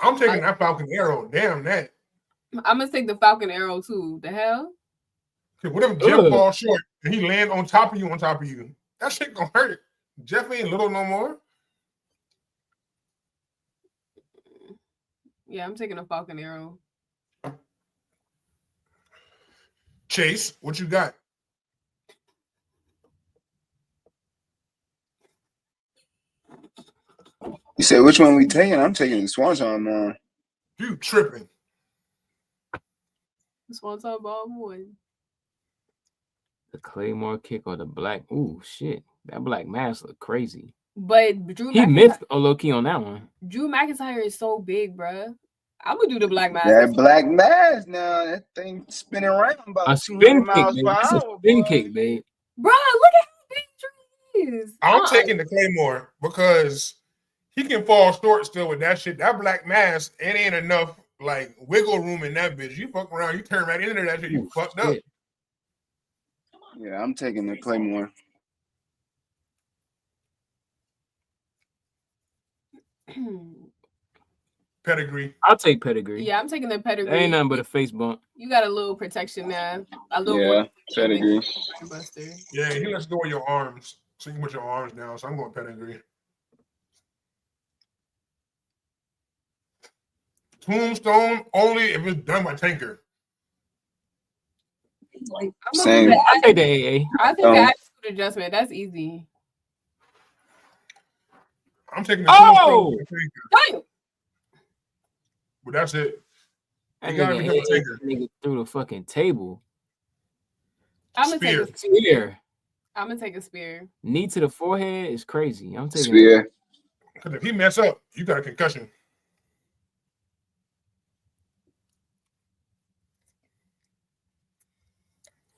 I'm taking that Falcon Arrow. Damn that. I'm gonna take the Falcon Arrow too. The hell? What if Jeff falls short and he land on top of you? That shit gonna hurt. Jeff ain't little no more. Yeah, I'm taking a Falcon Arrow. Chase, what you got? You said which one we taking? I'm taking the Swanton, man. You tripping. The Swanton ball one. The Claymore kick or the black. Ooh, shit. That black mask look crazy. But he missed a low key on that one. Drew McIntyre is so big, bruh. I'm gonna do the black mask. That black mask now, that thing spinning around about a spin kick, miles babe. per That's hour, a spin kick, babe. Bruh, look at how big Drew is. I'm taking the Claymore because he can fall short still with that shit. That black mask, it ain't enough like wiggle room in that bitch. You fuck around, you turn right into that shit, you fucked up. Yeah, I'm taking the Claymore. Pedigree. I'll take pedigree. Yeah, I'm taking the pedigree. Ain't nothing but a face bump. You got a little protection there. A little more pedigree. Yeah, he lets go of your arms. So you can put your arms down. So I'm going pedigree. Tombstone only if it's done by Tanker. Same. I take the AA. I think the attitude adjustment. That's easy. I'm taking the Tombstone. Damn. But that's it. You gotta become a Tanker. Nigga through the fucking table. I'm gonna take a spear. I'm gonna take a spear. Knee to the forehead is crazy. I'm taking spear. Because if he mess up, you got a concussion.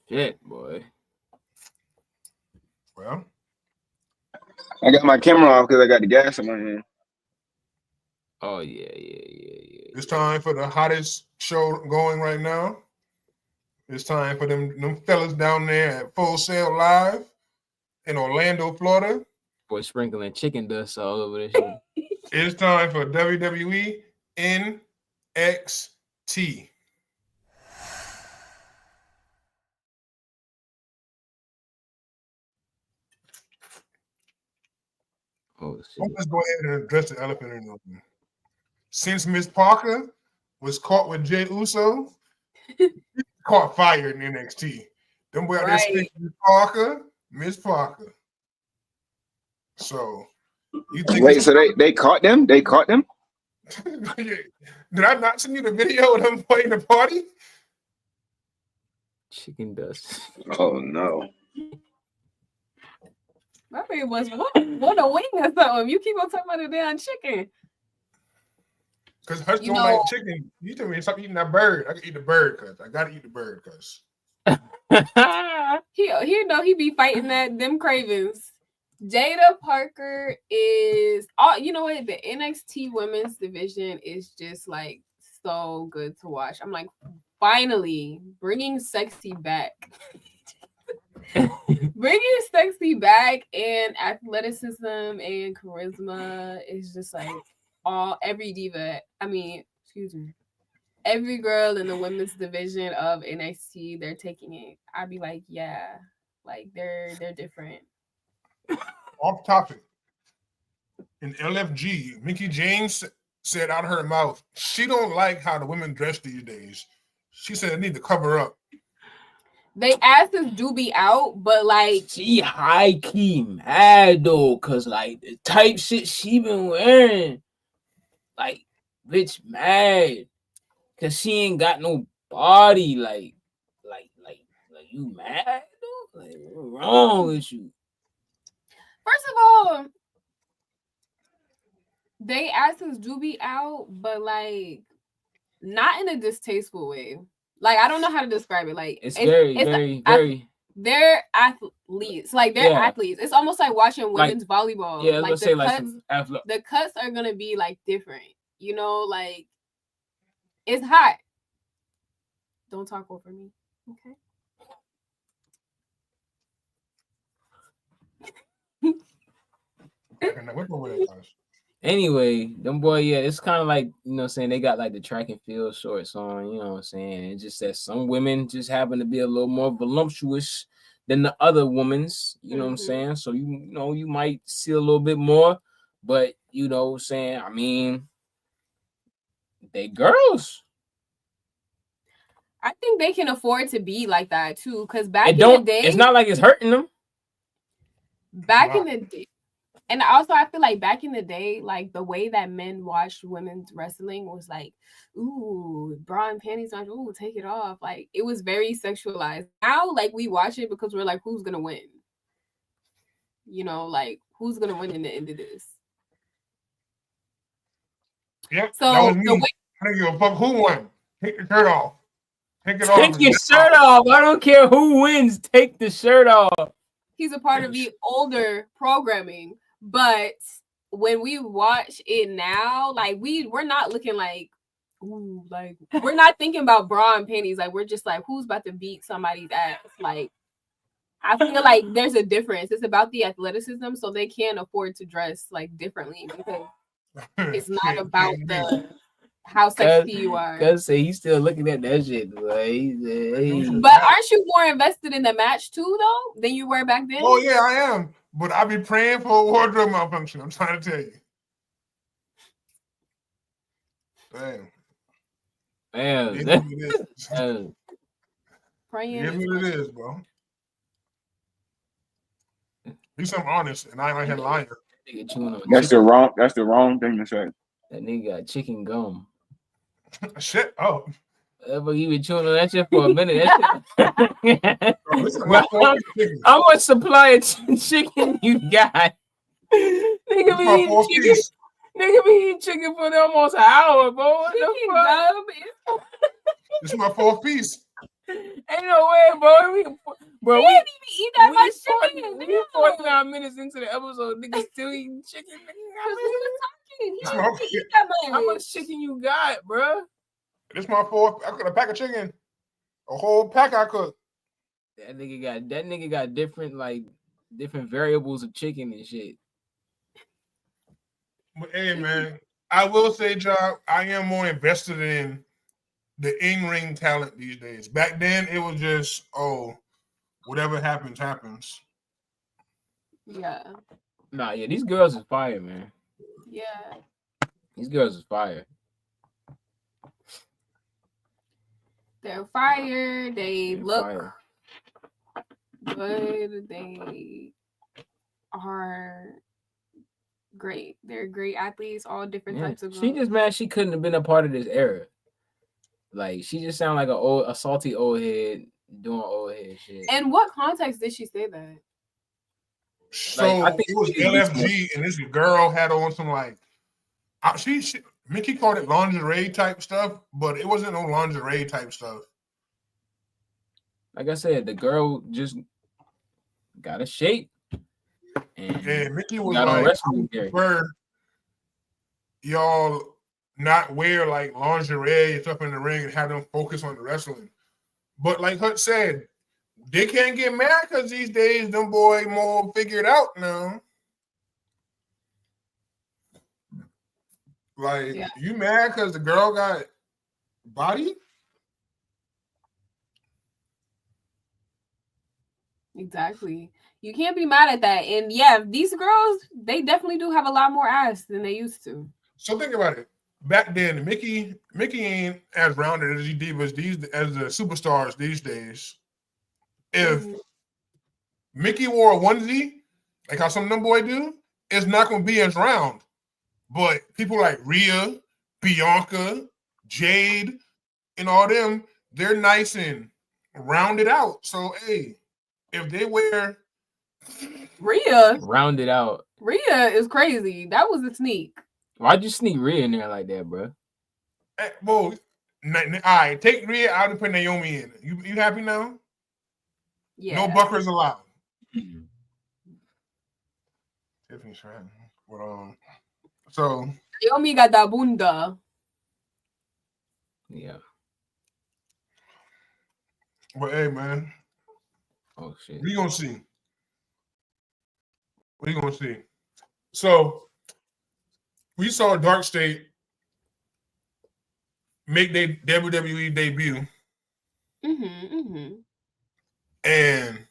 Shit, boy. Well, I got my camera off because I got the gas in my hand. Oh yeah. It's time for the hottest show going right now. It's time for them fellas down there at Full Sail Live in Orlando, Florida. Boy, sprinkling chicken dust all over this shit. It's time for WWE NXT. Oh, shit. Let's go ahead and address the elephant in the room. Since Miss Parker was caught with Jey Uso, caught fire in NXT. Them boy out there speaking Miss Parker. So you think wait, so they caught them? They caught them? Did I not send you the video of them playing the party? Chicken dust. Oh no. My favorite was what a wing or something. You keep on talking about the damn chicken. Because Hush don't like chicken. You tell me stop eating that bird. I can eat the bird because I gotta eat the bird because he be fighting them cravings. Jada Parker is you know what, the NXT women's division is just like so good to watch. I'm like, finally bringing sexy back. Bringing sexy back and athleticism and charisma is just like every diva. I mean, excuse me. Every girl in the women's division of NXT, they're taking it. I'd be like, yeah, like they're different. Off topic. In LFG, Mickey James said out of her mouth, she don't like how the women dress these days. She said they need to cover up. They asses do be out, but like she high key mad though, cause like the type shit she been wearing, like bitch mad, cause she ain't got no body. Like you mad though? Like what's wrong with you? First of all, they asses do be out, but like not in a distasteful way. Like I don't know how to describe it. Like it's very. They're athletes. Like they're athletes. It's almost like watching women's volleyball. Yeah, like the cuts are gonna be like different. You know, like it's hot. Don't talk over me, okay? Anyway, them boy, it's kind of like, you know what I'm saying, they got like the track and field shorts on, you know what I'm saying? It's just that some women just happen to be a little more voluptuous than the other women's, you know what I'm saying? So you might see a little bit more, but you know what I'm saying, I mean, they girls. I think they can afford to be like that too, because back in the day, it's not like it's hurting them. Back in the day. And also, I feel like back in the day, like the way that men watched women's wrestling was like, ooh, bra and panties on, ooh, take it off. Like it was very sexualized. Now, like we watch it because we're like, who's gonna win? You know, like who's gonna win in the end of this? Yep. So that was me. I don't give a fuck who won. Take the shirt off. Take your shirt off. I don't care who wins. Take the shirt off. He's a part of the older programming. But when we watch it now, like we're not looking like, ooh, like we're not thinking about bra and panties. Like we're just like, who's about to beat somebody's ass? Like I feel like there's a difference. It's about the athleticism, so they can't afford to dress like differently because it's not about the how sexy you are. Cause he's still looking at that shit. Like, But aren't you more invested in the match too, though, than you were back then? Oh yeah, I am. But I be praying for a wardrobe malfunction. I'm trying to tell you. Damn. Praying. It is what it is, bro. Be something honest, and I ain't like that lying. That's the wrong thing to say. That nigga got chicken gum. Shit. Oh. But you been chewing on that shit for a minute. How much supply of chicken you got? Nigga be eating chicken for almost an hour, bro. What the fuck? This is my fourth piece. Ain't no way, bro. We didn't even eat that much chicken. We 49 minutes into the episode, niggas still eating chicken. How much chicken you got, bro? This is my fourth. I cooked a pack of chicken. A whole pack I cooked. That nigga got different variables of chicken and shit. But hey, man, I will say, Job, I am more invested in the in-ring talent these days. Back then, it was just, whatever happens, happens. Yeah. Nah, yeah, these girls is fire, man. Yeah. These girls is fire. They're fire. They look fire. Good. They are great. They're great athletes, all different Yeah. types of She just mad she couldn't have been a part of this era. Like she just sound like a salty old head doing old head shit. In what context did she say that? So Like, I think it was she needs to be LFG, and this girl had on some like she Mickey called it lingerie type stuff, but it wasn't no lingerie type stuff. Like I said, the girl just got a shape, and Mickey was got on like, wrestling gear. "Where y'all not wear like lingerie and stuff in the ring and have them focus on the wrestling?" But like Hut said, they can't get mad because these days them boy more figured out now. Like, you mad because the girl got body? Exactly. You can't be mad at that. And yeah, these girls, they definitely do have a lot more ass than they used to. So think about it. Back then, Mickey ain't as rounded as these divas as the superstars these days. If Mickey wore a onesie, like how some of them boy do, it's not gonna be as round. But people like Rhea, Bianca, Jade, and all them, they're nice and rounded out. So hey, if they wear Rhea rounded out, Rhea is crazy. That was a sneak. Why'd you sneak Rhea in there like that, bro? Well, all right, take Rhea out and put Naomi in. You happy now? Yeah. No buckers allowed. Tiffany's trying. But so Naomi got that bunda. Yeah. But hey, man. Oh shit. We gonna see. We gonna see. So we saw Dark State make their WWE debut. And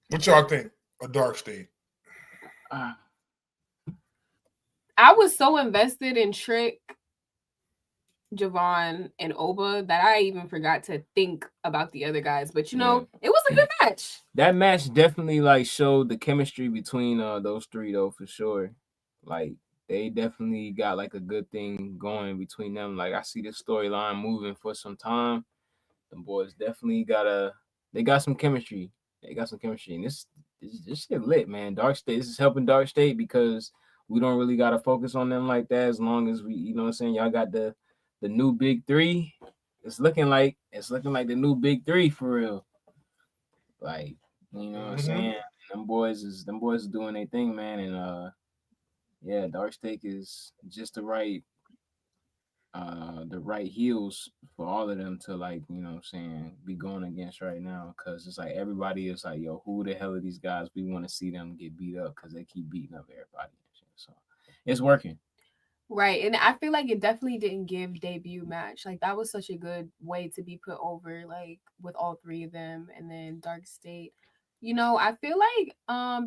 what y'all think of Dark State? I was so invested in Trick, Javon, and Oba that I even forgot to think about the other guys. But you know, it was a good match. That match definitely like showed the chemistry between those three though, for sure. Like they definitely got like a good thing going between them. Like I see the storyline moving for some time. The boys definitely they got some chemistry. They got some chemistry. And this shit lit, man. Dark State. This is helping Dark State because we don't really gotta focus on them like that as long as we, you know what I'm saying? Y'all got the new big three. It's looking like the new big three for real. Like, you know what I'm saying? Them boys is doing their thing, man. And yeah, Dark State is just the right heels for all of them to, like, you know what I'm saying, be going against right now. Cause it's like everybody is like, yo, who the hell are these guys? We want to see them get beat up because they keep beating up everybody. So it's working. Right. And I feel like it definitely didn't give debut match. Like that was such a good way to be put over, like with all three of them. And then Dark State. You know, I feel like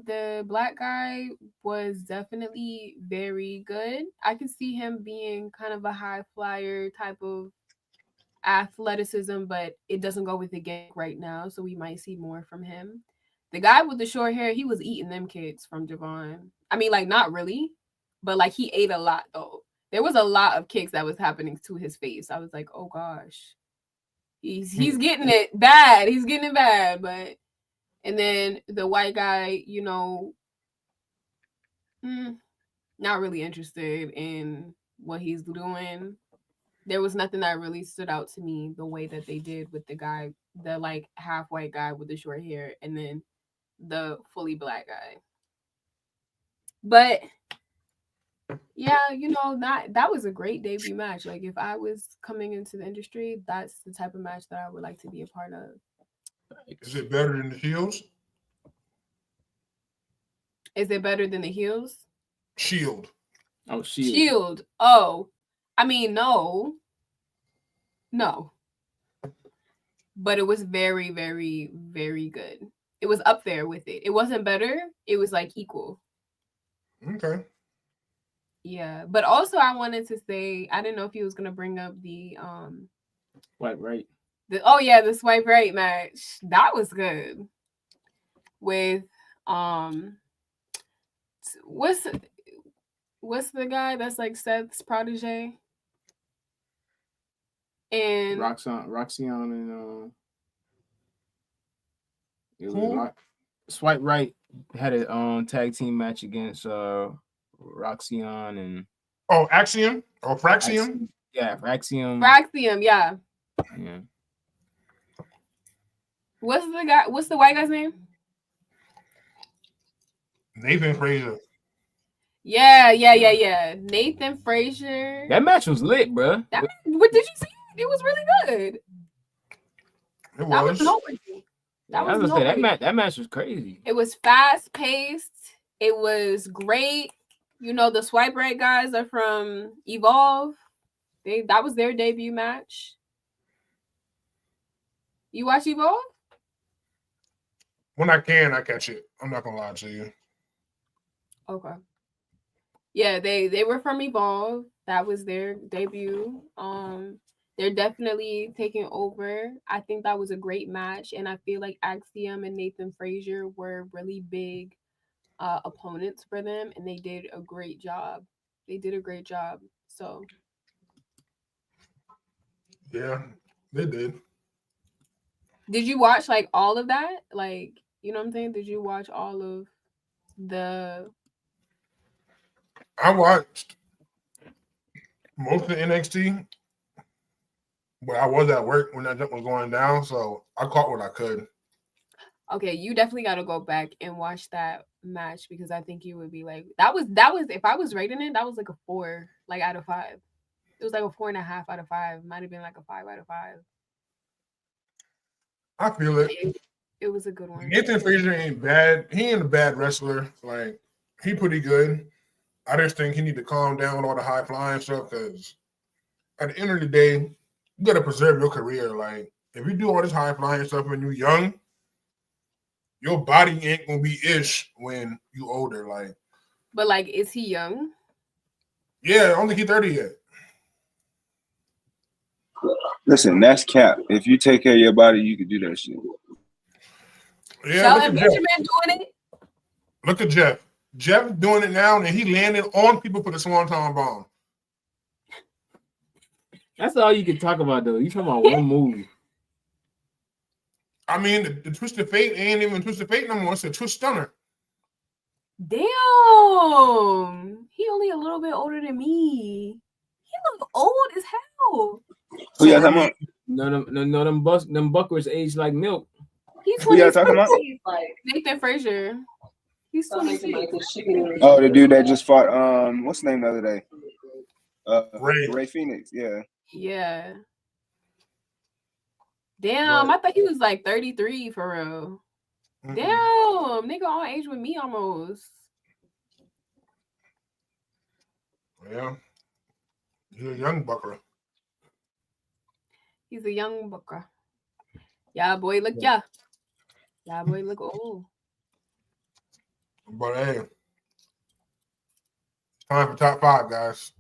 the black guy was definitely very good. I could see him being kind of a high flyer type of athleticism, but it doesn't go with the gimmick right now, so we might see more from him. The guy with the short hair, he was eating them kids from Javon. I mean, like not really, but like he ate a lot though. There was a lot of kicks that was happening to his face. I was like, oh gosh, he's getting it bad. He's getting it bad, but. And then the white guy, you know, not really interested in what he's doing. There was nothing that really stood out to me the way that they did with the guy, the like half white guy with the short hair, and then the fully black guy. But yeah, you know, that was a great debut match. Like if I was coming into the industry, that's the type of match that I would like to be a part of. Is it better than the heels? Is it better than the heels? Shield. Oh, Shield. Shield. Oh, I mean, no. But it was very, very, very good. It was up there with it. It wasn't better. It was like equal. Okay. Yeah, but also I wanted to say I didn't know if he was gonna bring up the swipe right. The swipe right match. That was good with what's the guy that's like Seth's protege? And Roxanne and it was Who? Swipe Right had a tag team match against Roxanne and Axiom or Fraxium? Yeah, Fraxium. Fraxium, yeah. Yeah. What's the white guy's name? Nathan Frazier. Yeah. Nathan Frazier. That match was lit, bro. What did you see? It was really good. It That was was. noteworthy. That match was crazy. It was fast paced. It was great. You know, the Swipe Right guys are from Evolve. That was their debut match. You watch Evolve? When I can, I catch it. I'm not gonna lie to you. Okay. Yeah, they were from Evolve. That was their debut. They're definitely taking over. I think that was a great match, and I feel like Axiom and Nathan Frazier were really big opponents for them, and they did a great job. So Yeah, they did. did you watch like all of that? Like, you know what I'm saying? Did you watch all of the? I watched most of NXT, but I was at work when that jump was going down, so I caught what I could. Okay, you definitely got to go back and watch that match because I think you would be like that was if I was rating it, that was like a 4 like out of 5. It was like a 4.5 out of 5. Might have been like a 5 out of 5. I feel it. It was a good one. Nathan Frazier ain't bad. He ain't a bad wrestler. Like, he pretty good. I just think he need to calm down with all the high flying stuff because at the end of the day, you got to preserve your career. Like, if you do all this high flying stuff when you're young, your body ain't gonna be ish when you older. Like, but like, is he young? Yeah, I don't think he's 30 yet. Listen, that's cap. If you take care of your body, you can do that shit. Yeah, Shelton Benjamin doing it. Look at Jeff. Jeff doing it now, and he landed on people for the Swanton bomb. That's all you can talk about, though. You talking about one move. I mean, the Twisted Fate ain't even Twisted Fate no more. It's a Twist Stunner. Damn. He only a little bit older than me. He look old as hell. Who y'all talking about? No, them buckers age like milk. He's Who y'all talking about? Nathan Frazier. He's 26. Oh, the dude that just fought, what's the name the other day? Ray Phoenix, yeah. Yeah. Damn, I thought he was like 33 for real. Mm-hmm. Damn, nigga on age with me almost. Yeah. He's a young bucker. He's a young bucker. Yeah, boy, look, yeah. Yeah, boy, look old. But hey, time for top 5, guys.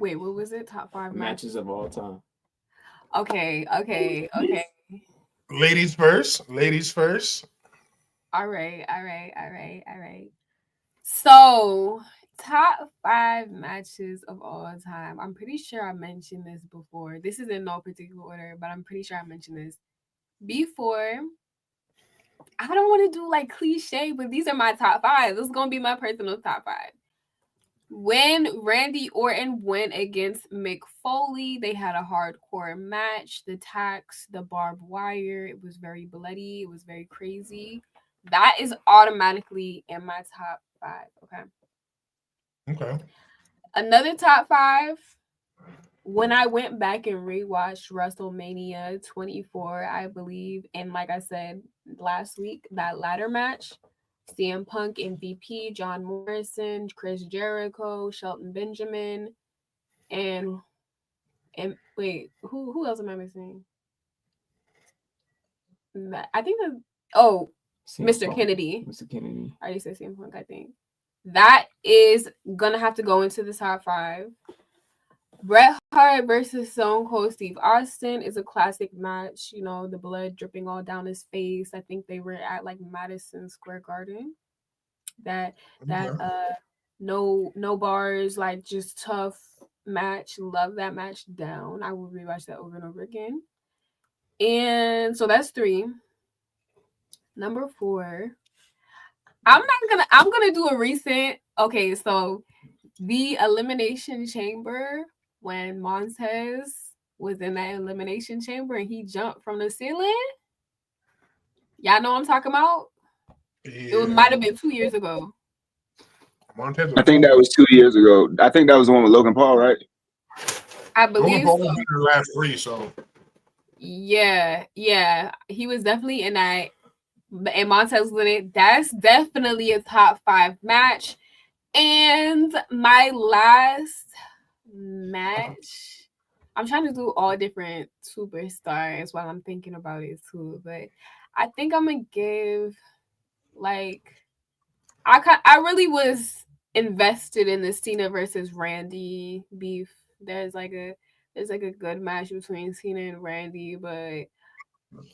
Wait, what was it? Top 5 matches of all time. Okay. Ladies first. All right. So, top 5 matches of all time. I'm pretty sure I mentioned this before. This is in no particular order, but I'm pretty sure I mentioned this before. I don't want to do like cliche, but these are my top 5. This is going to be my personal top 5. When Randy Orton went against Mick Foley, they had a hardcore match. The tacks, the barbed wire, it was very bloody. It was very crazy. That is automatically in my top 5. Okay. Another top 5. When I went back and rewatched WrestleMania 24, I believe, and like I said last week, that ladder match, CM Punk, MVP, John Morrison, Chris Jericho, Shelton Benjamin, and wait, who else am I missing? I think Mr. Punk. Kennedy. Mr. Kennedy. I already said CM Punk, I think. That is gonna have to go into the top 5. Bret Hart versus Stone Cold Steve Austin is a classic match. You know, the blood dripping all down his face. I think they were at like Madison Square Garden. That no bars, like just tough match. Love that match down. I will rewatch that over and over again. And so that's 3. Number 4. I'm gonna do a recent. Okay, so the Elimination Chamber, when Montez was in that Elimination Chamber and he jumped from the ceiling. Y'all know what I'm talking about? Yeah. It might have been 2 years ago. Montez I think that was 2 years ago. I think that was the one with Logan Paul, right? I believe Logan Paul so. was in the last 3, so Yeah, he was definitely in that, and Montez was in it. That's definitely a top 5 match. And my last match, I'm trying to do all different superstars while I'm thinking about it too, but I think I'm gonna give like I really was invested in the Cena versus Randy beef. There's like a good match between Cena and Randy, but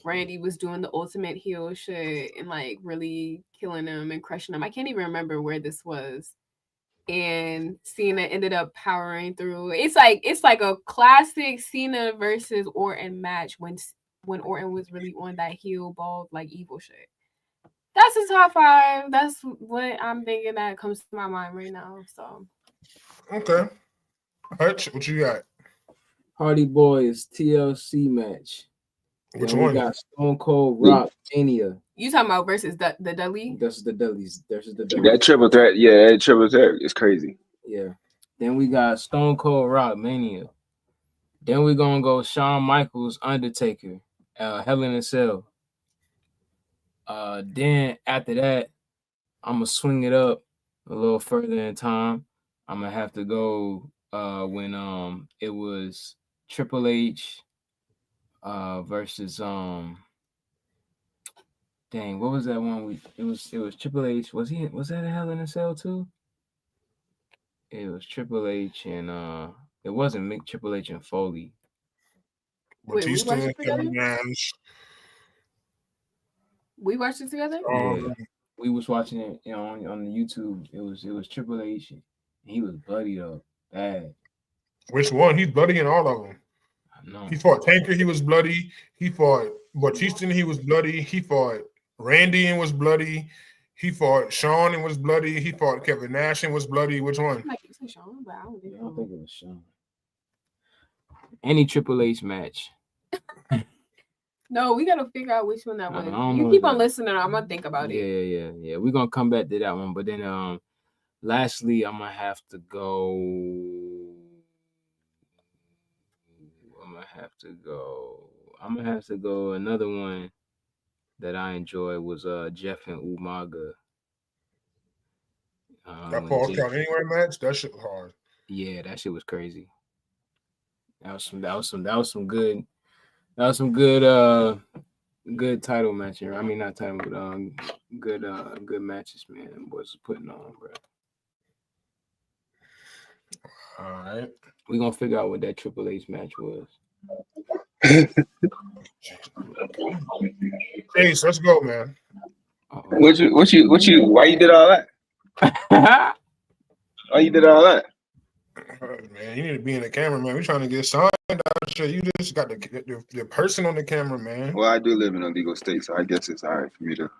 Randy was doing the ultimate heel shit and like really killing him and crushing him. I can't even remember where this was. And Cena ended up powering through. It's like a classic Cena versus Orton match when Orton was really on that heel ball like evil shit. That's his top 5. That's what I'm thinking that comes to my mind right now. So okay. Hutch, what you got? Hardy Boys TLC match. Which Then one? We got Stone Cold Rock Mania. you talking about versus the Dudley? That's the Dudleys. That triple threat, that triple threat is crazy. Yeah. Then we got Stone Cold Rock Mania. Then we're gonna go Shawn Michaels Undertaker, Hell in a Cell. Then after that, I'm gonna swing it up a little further in time. I'm gonna have to go when it was Triple H versus dang, what was that one? It was Triple H. Was that a Hell in a Cell too? It was Triple H and it wasn't Mick Triple H and Foley. Wait, we Batista, watched it together? Kevin Nash. We watched it together? Yeah. We was watching it, on the YouTube. It was Triple H. He was bloodied up bad. Which one? He's bloody in all of them. I know. He fought Tanker, he was bloody. He fought Batista, he was bloody. He fought Randy and was bloody. He fought Shawn and was bloody. He fought Kevin Nash and was bloody. Which one? Like you said Shawn, but I don't think I don't think it was Shawn. Any Triple H match. No, we gotta figure out which one that was. You know keep on listening. I'm gonna think about it. Yeah. We're gonna come back to that one, but then lastly, I'm gonna have to go. Another one that I enjoyed was Jeff and Umaga. That Paul Count Anywhere match, that shit was hard. Yeah, that shit was crazy. That was some good good title matches. I mean, not title, but good matches, man. Them boys putting on, bro. All right. We gonna figure out what that Triple H match was. Chase, let's go, man. What you? Why you did all that? Why you did all that? Man, you need to be in the camera, man. We trying to get signed out here. You just got the person on the camera, man. Well, I do live in a legal state, so I guess it's all right for me to.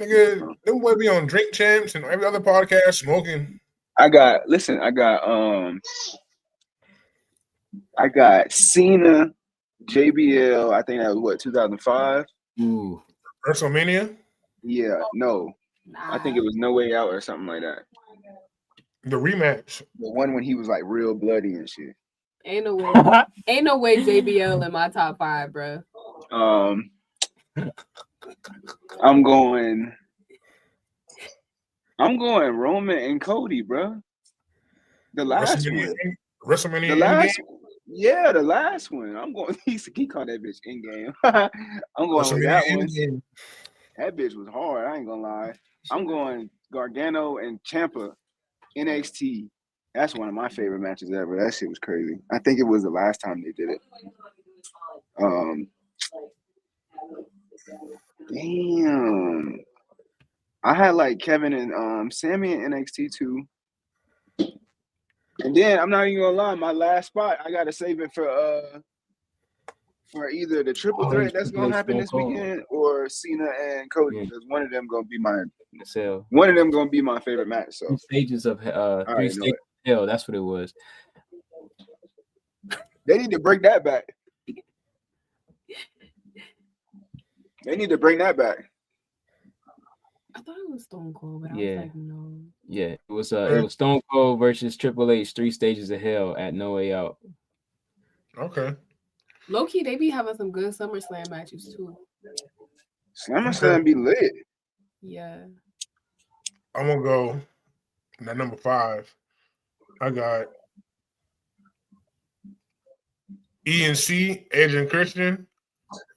Nigga, them boy be on Drink Champs and every other podcast smoking. I got Cena, JBL. I think that was what 2005. Ooh. WrestleMania? Yeah, no. I think it was No Way Out or something like that. The rematch. The one when he was like real bloody and shit. Ain't no way JBL in my top 5, bro. I'm going Roman and Cody, bro. The last one. WrestleMania. The last one. Yeah, the last one. I'm going. He called that bitch in game. I'm going with that one. Game. That bitch was hard. I ain't gonna lie. I'm going Gargano and Ciampa, NXT, That's one of my favorite matches ever. That shit was crazy. I think it was the last time they did it. Damn. I had like Kevin and Sammy in NXT too. And then I'm not even gonna lie, my last spot, I gotta save it for either the triple threat that's gonna happen this weekend or Cena and Cody. Because one of them gonna be my favorite match. So 3 stages of 3 stages of hell. That's what it was. They need to bring that back. They need to bring that back. I thought it was Stone Cold, but I was like, no. Yeah, it was Stone Cold versus Triple H, 3 stages of hell at No Way Out. Okay. Low key, they be having some good SummerSlam matches too. SummerSlam be lit. Yeah. I'm gonna go at number 5. I got ENC, Edge and Christian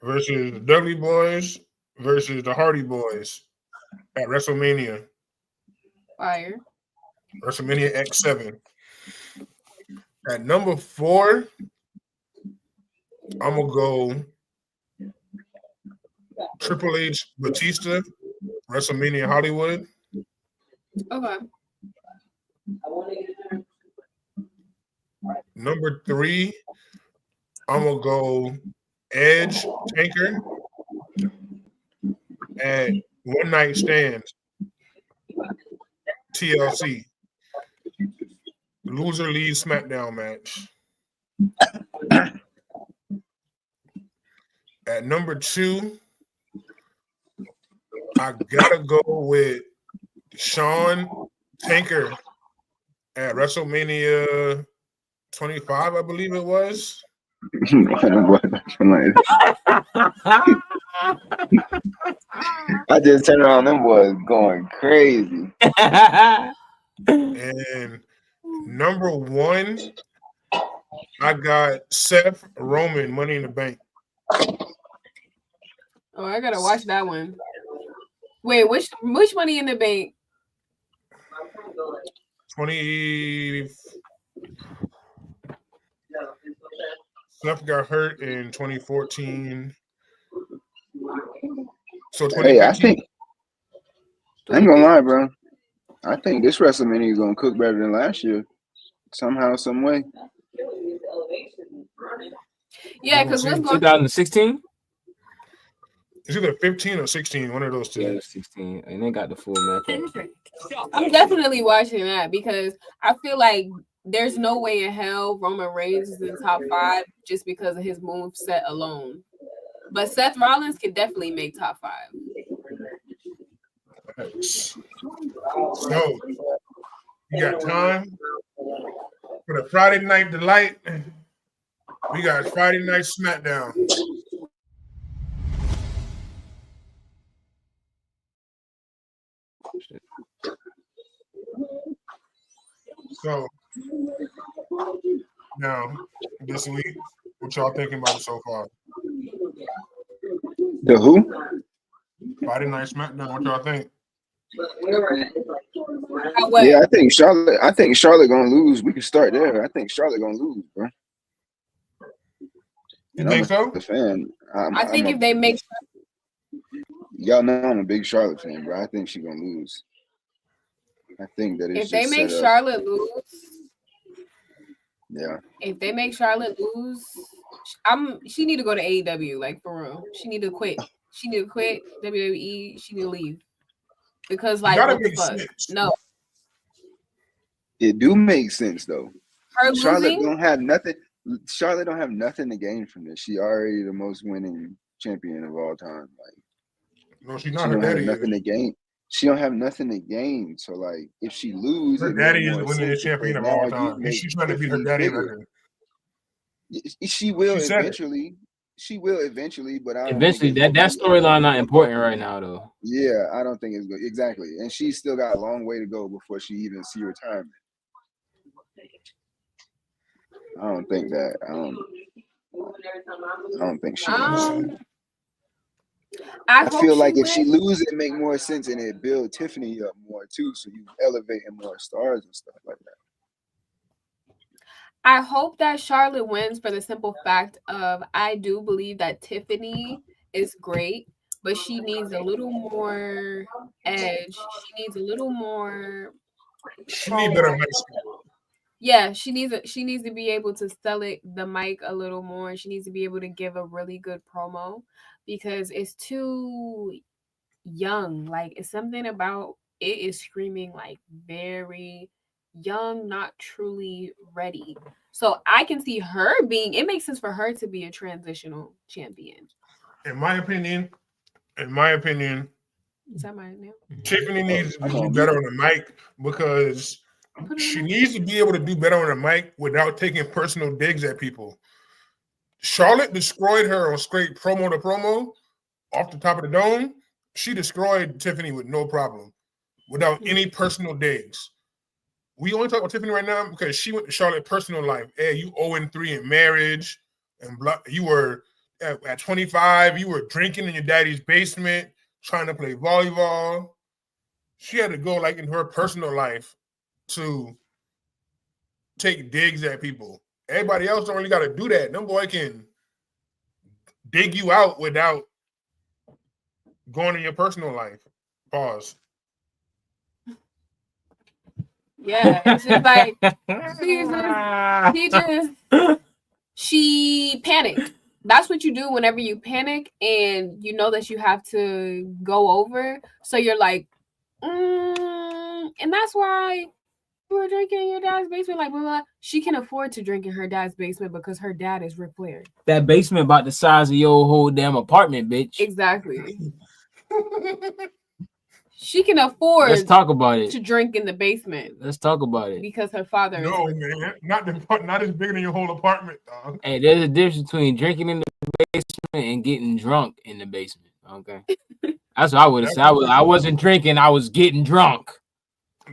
versus Dudley Boys versus the Hardy Boys at WrestleMania. Fire. WrestleMania X7. At number 4, I'm gonna go Triple H, Batista, WrestleMania Hollywood. Okay. Number 3, I'm gonna go Edge, Tanker at One Night Stand, TLC. Loser leaves SmackDown match. At number 2, I gotta go with Shawn Tanker at WrestleMania 25, I believe it was. I just turned around, them boys going crazy. And number 1, I got Seth Roman, Money in the Bank. Oh, I gotta watch that one. Wait, which Money in the Bank? 20. Seth got hurt in 2014. So 2015. Hey, I ain't gonna lie, bro. I think this WrestleMania is gonna cook better than last year. Somehow, some way. Yeah, because what's going 2016? It's either 15 or 16, one of those two. Yeah, it was 16. And they got the full match. I'm definitely watching that because I feel like there's no way in hell Roman Reigns is in top 5 just because of his move set alone. But Seth Rollins can definitely make top 5. So, you got time for the Friday Night Delight? We got Friday Night SmackDown. So, now, this week, what y'all thinking about it so far? The who? Friday Night SmackDown, what y'all think? Yeah, I think Charlotte gonna lose. We can start there. I think Charlotte gonna lose, bro. You think so? The fan. I think if they make, y'all know I'm a big Charlotte fan, bro. I think she's gonna lose. I think that if they make Charlotte lose, yeah. If they make Charlotte lose, she need to go to AEW, like for real. She need to quit. She need to quit WWE. She need to leave because like what the fuck? No. It do make sense though. Her Charlotte losing? don't have nothing. Charlotte don't have nothing to gain from this. She already the most winning champion of all time. Like, no, she's not. Her daddy nothing to gain. She don't have nothing to gain. So like, if she loses, her daddy is the winning champion of all time. She's trying to beat her daddy record. She will eventually. She will eventually, but I don't eventually that storyline not important right now though. Yeah, I don't think it's good. Exactly, and she's still got a long way to go before she even see retirement. I don't think that. I don't think she. I feel like if she loses, it make more sense, and it build Tiffany up more too, so you elevating more stars and stuff like that. I hope that Charlotte wins for the simple fact of I do believe that Tiffany is great, but she needs a little more edge. She needs a little more She need better mic skills. Yeah, she needs to be able to sell it the mic a little more. She needs to be able to give a really good promo because it's too young. Like it's something about it is screaming like very young, not truly ready. So I can see her being it makes sense for her to be a transitional champion. In my opinion, Is that my name? Tiffany needs to do better on the mic because she needs to be able to do better on the mic without taking personal digs at people. Charlotte destroyed her on straight promo to promo off the top of the dome. She destroyed Tiffany with no problem, without any personal digs. We only talk about Tiffany right now because she went to Charlotte personal life. Hey, you 0-3 in marriage, and you were at 25. You were drinking in your daddy's basement, trying to play volleyball. She had to go like in her personal life to take digs at people. Everybody else don't really got to do that. Them boy can dig you out without going in your personal life. Pause. Yeah, it's just like she panicked. That's what you do whenever you panic and you know that you have to go over. So you're like, and that's why you were drinking in your dad's basement. Like, blah, blah. She can afford to drink in her dad's basement because her dad is Ric Flair. That basement about the size of your whole damn apartment, bitch. Exactly. She can afford. Let's talk about it. To drink in the basement. Let's talk about it. Because her father no, is. No, man. Not as big than your whole apartment, dog. Hey, there's a difference between drinking in the basement and getting drunk in the basement. Okay. That's what I would have said. I wasn't drinking, I was getting drunk.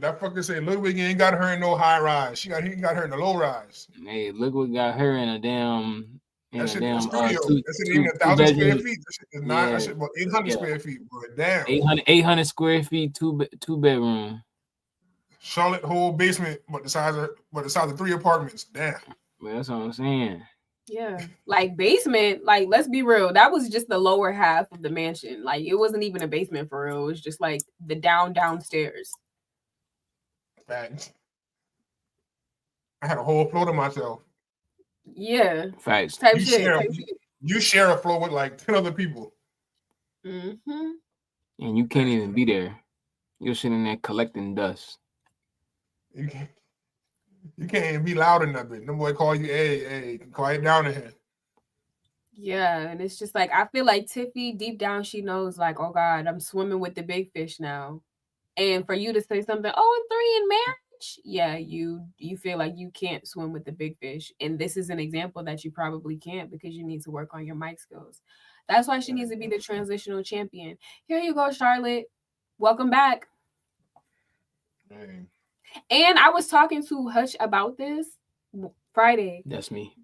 That fucker said Ludwig ain't got her in no high rise. He got her in the low rise. Hey, Ludwig got her in a damn. That shit in the studio. That's even 1,000 square feet. That shit is not. That shit about 800 square feet, bro. Damn. 800 square feet, two bedroom. Charlotte whole basement, but the size of 3 apartments. Damn. Well, that's what I'm saying. Yeah, like basement. Like let's be real. That was just the lower half of the mansion. Like it wasn't even a basement for real. It was just like the downstairs. Facts. I had a whole floor to myself. Yeah. Facts. Type shit. You share a floor with like 10 other people. Mm-hmm. And you can't even be there. You're sitting there collecting dust. You can't even be loud enough. No boy call you, hey, quiet down in here. Yeah, and it's just like I feel like Tiffy deep down she knows like, oh God, I'm swimming with the big fish now. And for you to say something, 0-3 in marriage, yeah, you feel like you can't swim with the big fish. And this is an example that you probably can't because you need to work on your mic skills. That's why she needs to be the transitional champion. Here you go, Charlotte. Welcome back. Dang. And I was talking to Hutch about this Friday. That's me.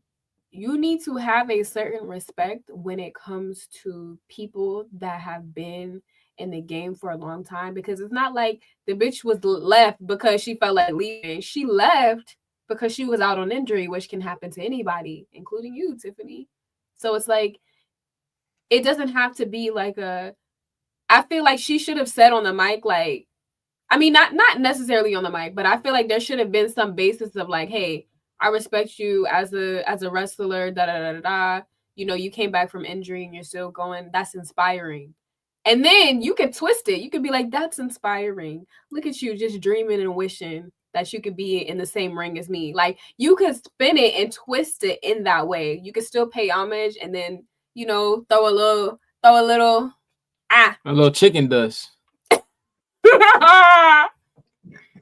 You need to have a certain respect when it comes to people that have been in the game for a long time, because it's not like the bitch was left because she felt like leaving. She left because she was out on injury, which can happen to anybody, including you, Tiffany. So it's like, it doesn't have to be like I feel like she should have said on the mic, like, I mean, not necessarily on the mic, but I feel like there should have been some basis of like, hey, I respect you as a wrestler, da. You know, you came back from injury and you're still going. That's inspiring. And then you could twist it. You could be like, that's inspiring. Look at you just dreaming and wishing that you could be in the same ring as me. Like, you could spin it and twist it in that way. You could still pay homage and then, you know, throw a little a little chicken dust.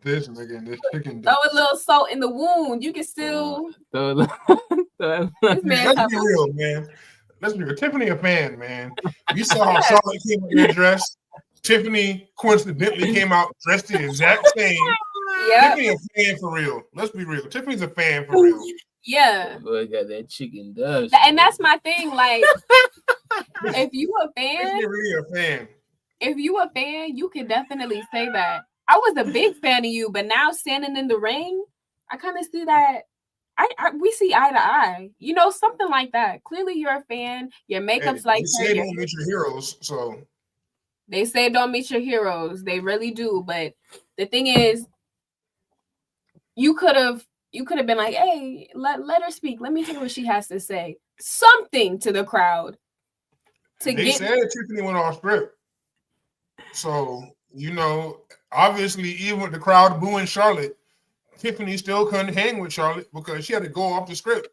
This nigga, this chicken throw dust. a little salt in the wound. You can still. Let's be real, man. Let's be real. Tiffany a fan, man. You saw how Charlotte came in her dress. Tiffany coincidentally came out dressed the exact same. Yeah. Tiffany a fan for real. Let's be real. Tiffany's a fan for real. Yeah. Boy, got that chicken dust. And that's my thing. Like, if you a fan, really a fan. If you a fan, you can definitely say that. I was a big fan of you, but now standing in the ring, I kind of see that. we see eye to eye. You know, something like that. Clearly, you're a fan. Your makeup's like they say don't meet your heroes, so they say don't meet your heroes. They really do. But the thing is, you could have been like, hey, let her speak. Let me hear what she has to say. Something to the crowd. They said Tiffany went off script. So, you know, obviously, even with the crowd booing Charlotte, Tiffany still couldn't hang with Charlotte because she had to go off the script.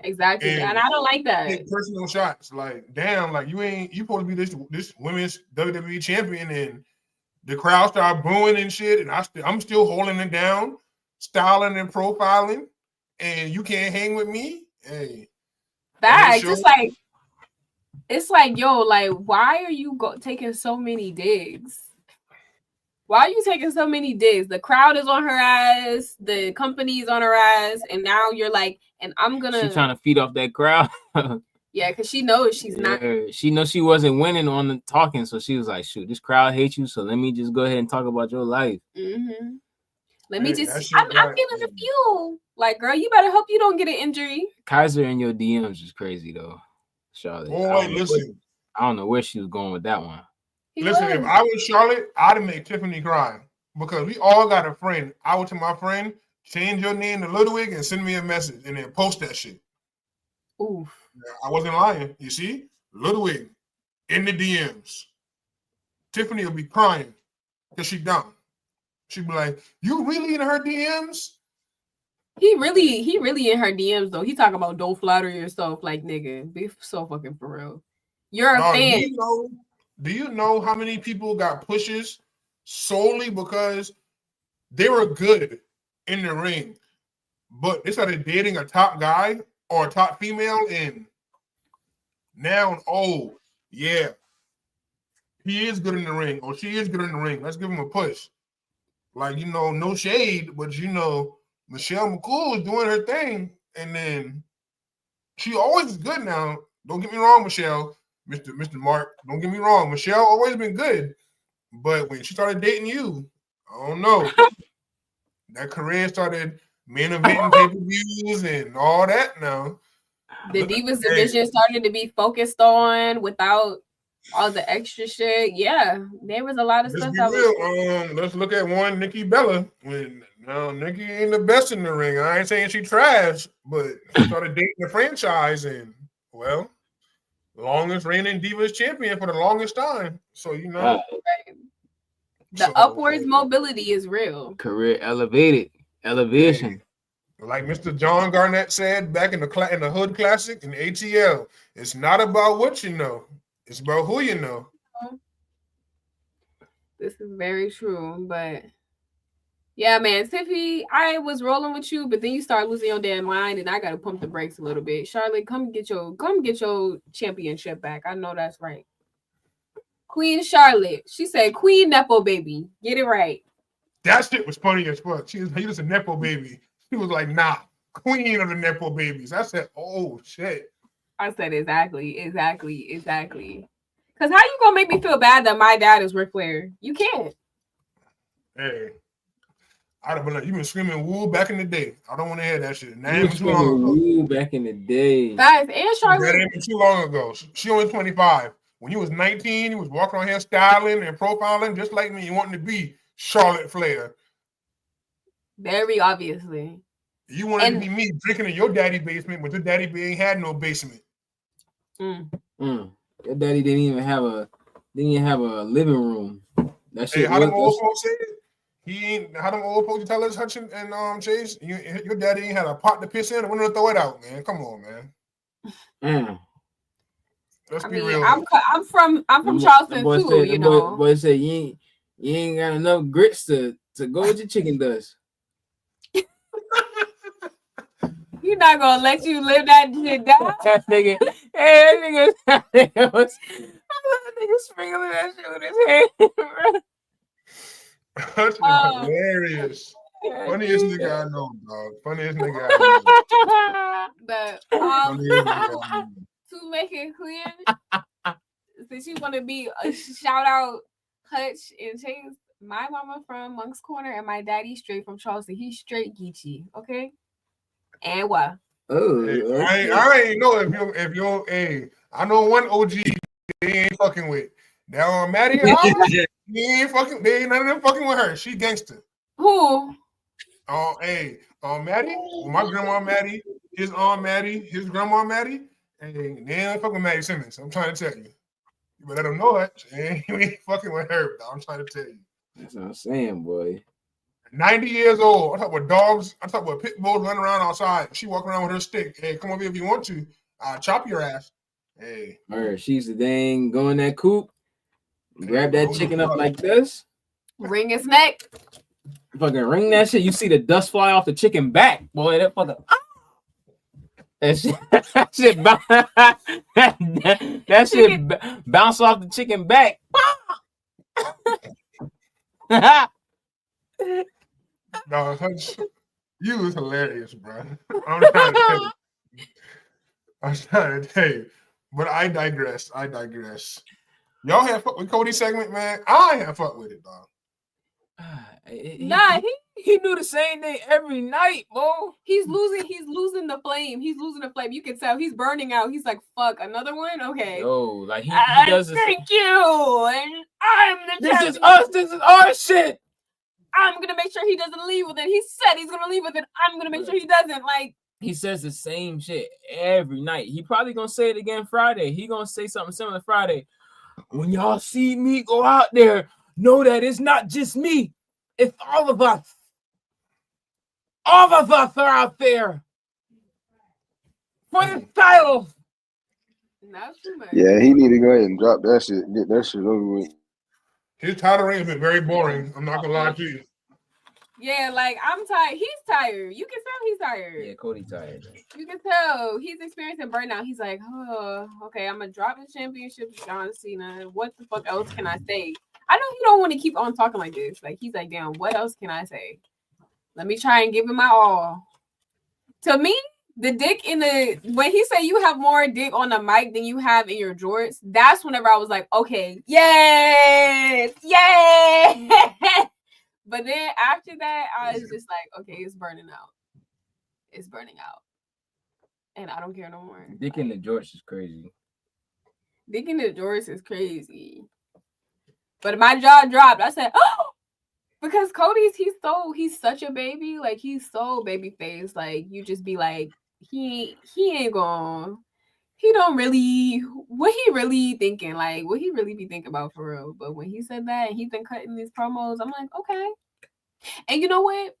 Exactly. And I don't like that. Take personal shots. Like, damn, like you supposed to be this women's WWE champion, and the crowd started booing and shit, and I'm still holding it down, styling and profiling, and you can't hang with me. Hey. That just like it's like, yo, like, why are you taking so many digs? Why are you taking so many digs? The crowd is on her ass, the company's on her ass, and now you're like, and I'm gonna. She's trying to feed off that crowd. Yeah, because she knows she's not. She knows she wasn't winning on the talking, so she was like, "Shoot, this crowd hates you, so let me just go ahead and talk about your life." Mm-hmm. Let me just. I'm feeling the fuel. Like, girl, you better hope you don't get an injury. Kaiser in your DMs is crazy though, Charlotte. Boy, listen. I don't know where she was going with that one. Listen, if I was Charlotte, I'd make Tiffany cry because we all got a friend. I would tell my friend, change your name to Ludwig and send me a message and then post that shit. Oof. I wasn't lying. You see? Ludwig in the DMs. Tiffany will be crying because she dumb. She'd be like, you really in her DMs? He really in her DMs though. He talking about don't flatter yourself, like, nigga. Be so fucking for real. You're a fan. Do you know how many people got pushes solely because they were good in the ring, but they started dating a top guy or a top female, and now, oh, yeah, he is good in the ring, or she is good in the ring. Let's give him a push. Like, you know, no shade, but, you know, Michelle McCool is doing her thing, and then she always is good now. Don't get me wrong, Michelle. Mr. Mark, don't get me wrong. Michelle always been good, but when she started dating you, I don't know. That career started main eventing pay-per-views and all that now. The Divas division started to be focused on without all the extra shit. Yeah, there was a lot of stuff. Let's look at one Nikki Bella. Nikki ain't the best in the ring. I ain't saying she trash, but she started dating the franchise, and well, longest reigning Divas champion for the longest time. So, you know. The upwards mobility is real. Career elevation. Like Mr. John Garnett said back in the Hood Classic in ATL, it's not about what you know. It's about who you know. This is very true, but yeah, man, Tiffy, I was rolling with you, but then you start losing your damn mind, and I gotta pump the brakes a little bit. Charlotte, come get your championship back. I know that's right. Queen Charlotte, she said, "Queen Nepo baby, get it right." That shit was funny as fuck. He was a Nepo baby. He was like, nah, queen of the Nepo babies. I said, oh shit. I said exactly. Because how you gonna make me feel bad that my dad is Ric Flair? You can't. Hey, I'd have been like, you been screaming woo back in the day. I don't want to hear that shit. That ain't too long ago. Woo back in the day. Guys, and Charlotte. That ain't too long ago. She only 25. When you was 19, you was walking on here styling and profiling just like me. You wanting to be Charlotte Flair. Very obviously. You wanted to be me drinking in your daddy's basement, but your daddy ain't had no basement. Your daddy didn't even have a living room. That shit. Hey, how them old folks say it? How them old folks tell us, Hutchin and Chase? Your daddy ain't had a pot to piss in and wanted to throw it out, man. Come on, man. Let's be real. I'm from Charleston too. You know, boy said you ain't got enough grits to go with your chicken dust. He's not gonna let you live that shit down. That nigga was sprinkling that shit with his hand. That's hilarious. Funniest nigga I know, dog. Funniest nigga I know. But to make it clear, since you want to be a shout out Hutch and Chase, my mama from Monk's Corner and my daddy straight from Charleston. He's straight Geechee, okay? And what? Oh, Hey, okay. I ain't know if you're hey, I know one OG they ain't fucking with. That on Maddie, they ain't fucking. They ain't none of them fucking with her. She gangster. Who? Hey, Maddie, well, my grandma Maddie, his aunt Maddie, his grandma Maddie, and they ain't fucking Maddie Simmons. I'm trying to tell you. You better let them know that. You ain't fucking with her. I'm trying to tell you. That's what I'm saying, boy. 90 years old. I talk about dogs. I talk about pit bulls running around outside. She walking around with her stick. Hey, come over here if you want to. I'll chop your ass. Hey. Or she's the dang go in that coop, grab Hey, that chicken up like this, Ring his neck. fucking ring that shit. You see the dust fly off the chicken back, boy. That fucking that shit that shit bounce off the chicken back. No, you was hilarious, bro. I'm trying to tell you. I'm trying to tell you. But I digress. Y'all have fuck with Cody's segment, man. I have fuck with it, dog. Nah, he do the same thing every night, bro. He's losing the flame. You can tell he's burning out. He's like, fuck, another one? Okay. Yo, like he does this. Thank you. And I'm the This is us. This is our shit. I'm gonna make sure he doesn't leave with it. He said he's gonna leave with it. I'm gonna make sure he doesn't. Like, he says the same shit every night. He probably gonna say it again Friday. He gonna say something similar Friday. When y'all see me go out there, know that it's not just me. It's all of us. All of us are out there for the title. not too much. Yeah, he need to go ahead and drop that shit. Get that shit over with. His title reign has been very boring. I'm not gonna lie to you. Yeah, like I'm tired. He's tired. You can tell he's tired. Yeah, Cody tired. You can tell he's experiencing burnout. He's like, oh, okay, I'm gonna drop the championship to John Cena. What the fuck else can I say? I know he don't want to keep on talking like this. Like he's like, damn, what else can I say? Let me try and give him my all. To me, the dick in the when he said you have more dick on the mic than you have in your jorts, that's whenever I was like, okay, yes, yay. But then after that, I was just like, okay, it's burning out. It's burning out. And I don't care no more. Dick in the jorts is crazy. Dick in the jorts is crazy. But my jaw dropped. I said, oh, because Cody's he's such a baby. Like he's so baby faced. Like you just be like, he ain't gonna. He don't really what he really thinking, like what he really be thinking about for real. But when he said that and he's been cutting these promos, I'm like, okay. And you know what?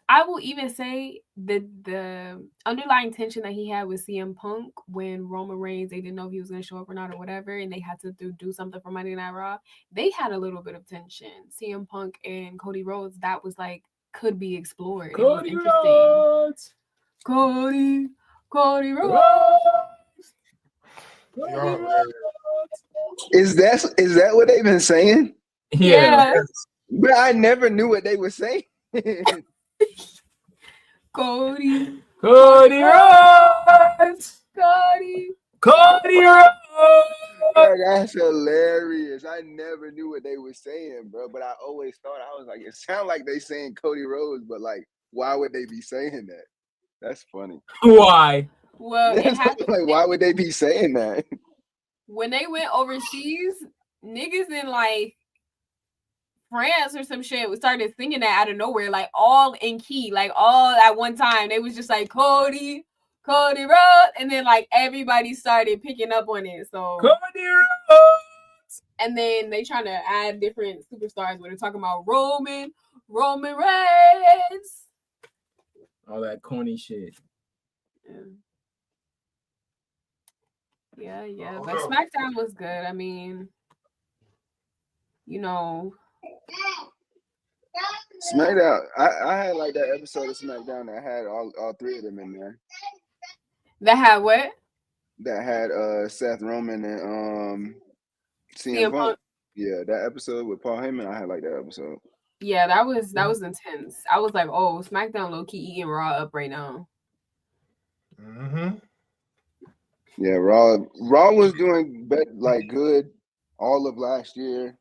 I will even say the underlying tension that he had with CM Punk when Roman Reigns, they didn't know if he was going to show up or not or whatever, and they had to do something for Monday Night Raw. They had a little bit of tension. CM Punk and Cody Rhodes, that was like could be explored. Cody Rhodes. Cody Rhodes. Is that what they've been saying? Yeah. But I never knew what they were saying. Cody Rhodes. Cody Rhodes. Bro, that's hilarious. I never knew what they were saying, bro. But I always thought, I was like, it sounds like they saying Cody Rhodes, but like, why would they be saying that? That's funny. Why? Well, it happened. Like, why would they be saying that? When they went overseas, niggas in like France or some shit started singing that out of nowhere, like all in key, like all at one time. They was just like Cody Rhodes, and then like everybody started picking up on it. So Cody Rhodes. And then they trying to add different superstars where they're talking about Roman Reigns. All that corny shit. Yeah. But SmackDown was good. I mean, you know. SmackDown. I had like that episode of SmackDown that had all three of them in there. That had what? That had Seth Roman and CM Punk. Yeah, that episode with Paul Heyman. I had like that episode. Yeah, that was intense. I was like, oh, SmackDown low key eating Raw up right now. Mm-hmm. Yeah, Raw was doing good all of last year,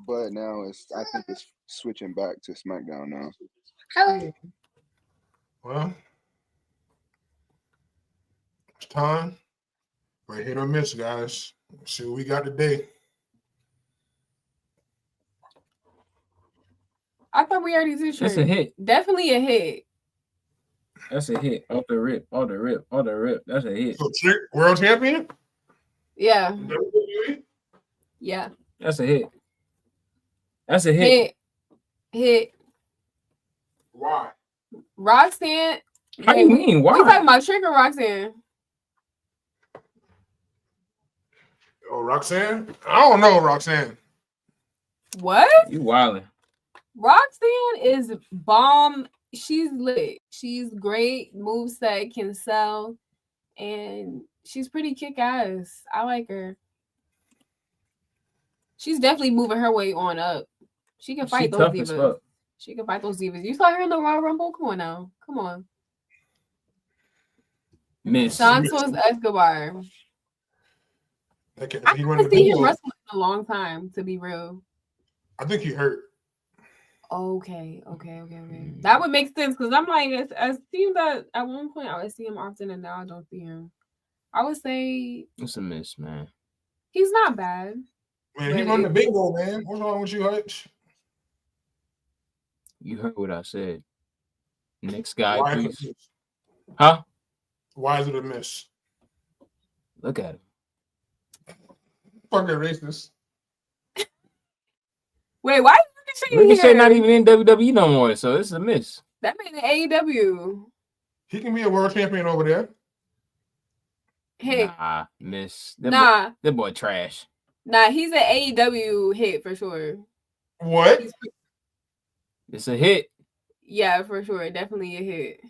but now I think it's switching back to SmackDown now. Well, much time, but hit or miss, guys. Let's see what we got today. I thought we already did. That's a hit. Definitely a hit. That's a hit. Off the rip. Off the rip. Off the rip. That's a hit. So, Trick, world champion? Yeah. WWE? Yeah. That's a hit. That's a hit. Hit. Why? Roxanne. How do you mean? Why? We talking about Trick or Roxanne? Oh, Roxanne? I don't know, Roxanne. What? You wildin'. Roxanne is bomb. She's lit. She's great. Moveset can sell. And she's pretty kick-ass. I like her. She's definitely moving her way on up. She can fight those divas. She can fight those divas. You saw her in the Royal Rumble? Come on now. Come on. Miss. Santos Escobar. I haven't seen him wrestle in a long time, to be real. I think he hurt. Okay. That would make sense because I'm like, it seems that at one point I would see him often and now I don't see him. I would say it's a miss, man. He's not bad. Man, he run the bingo, man. What's wrong with you, Hutch? You heard what I said. Next guy, Why please. Huh? Why is it a miss? Look at him. Fucking racist. Wait, why is Ricochet not even in WWE no more, so it's a miss. That made an AEW. He can be a world champion over there. Hey. Nah, miss. That boy trash. Nah, he's an AEW hit for sure. What? It's a hit. Yeah, for sure. Definitely a hit.